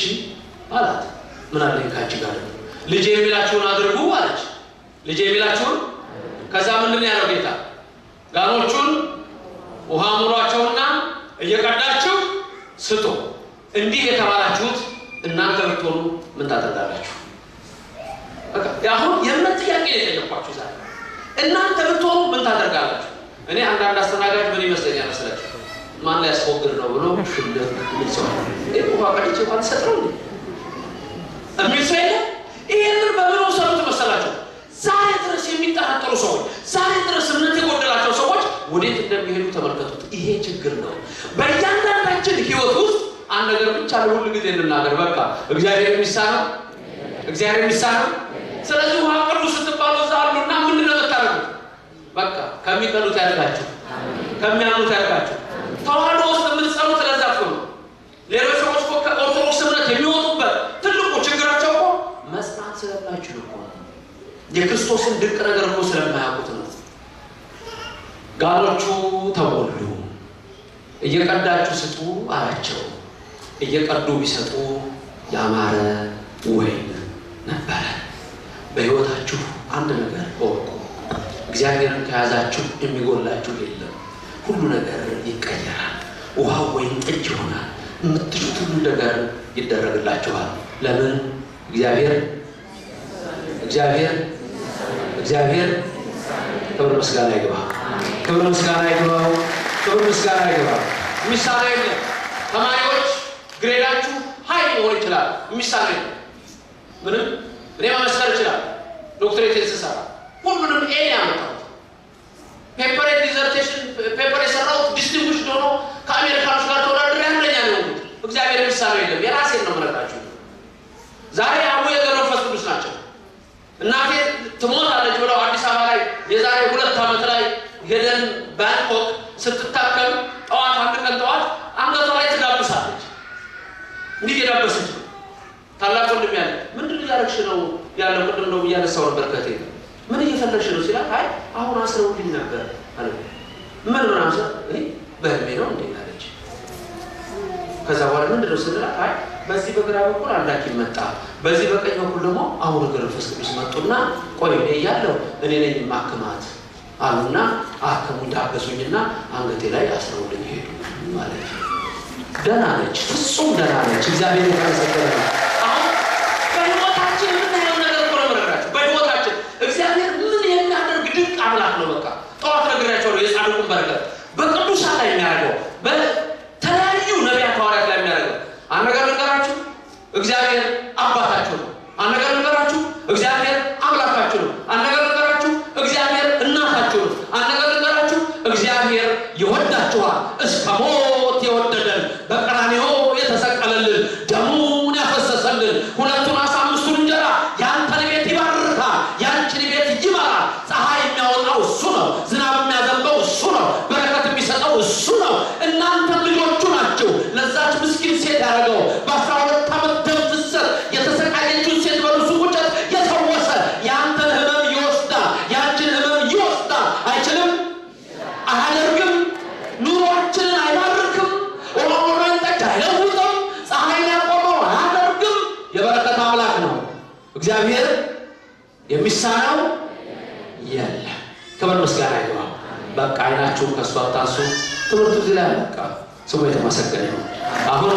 አላት። ምን አለኝ ካንቺ ጋር? ልጄ የሚላችሁን አድርጉ አለች። ልጄ የሚላችሁን። ከዛ ምንድን ያለው ጌታ? ጋኖቹን ውሃ ሙሏቸውና እየቀዳችሁ ስጡ። እንዲህ የተባላችሁት እናንተ ብትሆኑ ምን ታደርጋላችሁ? በቃ አሁን የእምነት ጥያቄ የጠየኳችሁ ዛሬ እናንተ ብትሆኑ ምን ታደርጋላችሁ? እኔ አንዳንድ አስተናጋጅ ምን ይመስለኛል መሰላችሁ? ማን ላይ ያስወግድ ነው ብሎ ሽልህ ይልሰው ውሃ ቀድቼ እንኳን ሰጥረው የሚል ሰው የለም። ይህንን በምን ወሰዱት መሰላችሁ? ዛሬ ድረስ የሚጠራጠሩ ሰዎች፣ ዛሬ ድረስ እምነት የጎደላቸው ሰዎች ወዴት እንደሚሄዱ ተመልከቱት። ይሄ ችግር ነው። በእያንዳንዳችን ህይወት ውስጥ አንድ ነገር ብቻ ለሁሉ ጊዜ እንናገር። በቃ እግዚአብሔር የሚሳነው እግዚአብሔር የሚሳነው። ስለዚህ ውሃ ቅዱ ስትባሉ እዛ አሉና ምንድን ነው የምታደርጉት? በቃ ከሚቀሉት ያድርጋችሁ፣ ከሚያምኑት ያድርጋችሁ። ተዋህዶ ውስጥ የምትጸኑት ለዛ እኮ ነው። ሌሎች ሰዎች እኮ ከኦርቶዶክስ እምነት የሚወጡበት ትልቁ ችግራቸው እኮ መጽናት ስለማይችሉ እኮ የክርስቶስን ድንቅ ነገር እኮ ስለማያውቁት ነው። ጋኖቹ ተሞሉ። እየቀዳችሁ ስጡ አላቸው። እየቀዱ ቢሰጡ ያማረ ወይን ነበረ። በህይወታችሁ አንድ ነገር እወቁ። እግዚአብሔርን ከያዛችሁ የሚጎላችሁ የለም። ሁሉ ነገር ይቀየራል። ውሃው ወይን ጠጅ ይሆናል። የምትሹት ሁሉ ነገር ይደረግላችኋል። ለምን? እግዚአብሔር ክብር ምስጋና ይግባው። ክብር ምስጋና ይግባው። ክብር ምስጋና ይግባው። ሚሳሌ የለም። ተማሪዎች ግሬዳችሁ ሀይ መሆን ይችላል። ሚሳሌ ምንም እኔ መመስከር ይችላል። ዶክትሬት ስሰራ ሁሉንም ኤ ያመጣሁት ፔፐር ዲዘርቴሽን ፔፐር የሰራሁት ዲስቲንጉሽድ ሆኖ ከአሜሪካኖች ጋር ተወዳድሬ አንደኛ ነው የሆንኩት። እግዚአብሔር ሚሳሌ የለም። የራሴን ነው የምነግራችሁ። ዛሬ አቡነ ገብረ መንፈስ ቅዱስ ናቸው። እናቴ ትሞታለች ብለው አዲስ አበባ ላይ የዛሬ 2 ዓመት ላይ ሄደን ባንኮክ ስትታከም ጠዋት አንድ ቀን ጠዋት አንገቷ ላይ ትዳብሳለች። እንዲህ የዳበሰች ነው። ታላቅ ወንድም ያለ ምንድን እያደረግሽ ነው ያለው? ቅድም ነው እያነሳው ነበር ከቴ ምን እየፈለግሽ ነው ሲላት፣ አይ አሁን አስረውልኝ ነበር አለ። ምን ምናምሰ በህልሜ ነው እንዴ አለች። ከዛ በኋላ ምንድን ነው ስንላት፣ አይ በዚህ በግራ በኩል አምላክ ይመጣ፣ በዚህ በቀኝ በኩል ደግሞ አቡነ ገብረ መንፈስ ቅዱስ መጡና ቆይ እኔ እያለሁ እኔ ነኝ ማክማት አሉና አከሙ ዳበሱኝና አንገቴ ላይ አስረውልኝ ሄዱ ማለት ነው። ደህና ነች፣ ፍጹም ደህና ነች። እግዚአብሔር ይመስገን። አሁን በህይወታችን የምናየው ነገር እኮ ነው የምነግራችሁ። በህይወታችን እግዚአብሔር ምን የሚያደርግ ድንቅ አምላክ ነው። በቃ ጠዋት ነግሬያቸዋለሁ። የጻድቁን በረከት በቅዱሳን ላይ የሚያደርገው በተለያዩ ነቢያት ሐዋርያት ላይ የሚያደርገው አንድ ነገር ልንገራችሁ፣ እግዚአብሔር አባታችሁ ነው። አንድ ነገር ልንገራችሁ፣ እግዚአብሔር አምላካችሁ ነው። አንድ ነገር ልንገራችሁ፣ እግዚአብሔር እናታችሁ ነው። አንድ ነገር ልንገራችሁ፣ እግዚአብሔር ይወዳችኋል። እስከ ሞት የወደደን በቀራንዮ የተሰቀለልን ደሙን ያፈሰሰልን 2 ዓሣ 5 እንጀራ ያንተን ቤት ይባርካል፣ ያንቺን ቤት ይመራል። ፀሐይ የሚያወጣው እሱ ነው። ዝናብ የሚያዘንበው እሱ ነው። በረከት የሚሰጠው እሱ ነው። እናንተም ልጆቹ ናቸው። ለዛች ምስኪን ሴት ያደረገው በ12 ዓመት ደም ፍሰት የተሰቃየችውን ሴት በእርሱ ቁጭት የፈወሰ ያንተን ህመም ይወስዳል፣ ያንቺን ህመም ይወስዳል። አይችልም? አያደርግም? ኑሯችንን አይባርክም? ወራወራን ጠጅ አይለውጥም? ፀሐይን ያቆመው አያደርግም? የበረከት አምላክ ነው እግዚአብሔር። የሚሳነው የለም። ክብር ምስጋና ይግባው። በቃ አይናችሁን ከሱ አታንሱ። ትምህርቱ እዚህ ላይ በቃ ስሙ የተመሰገነ ነው። አሁን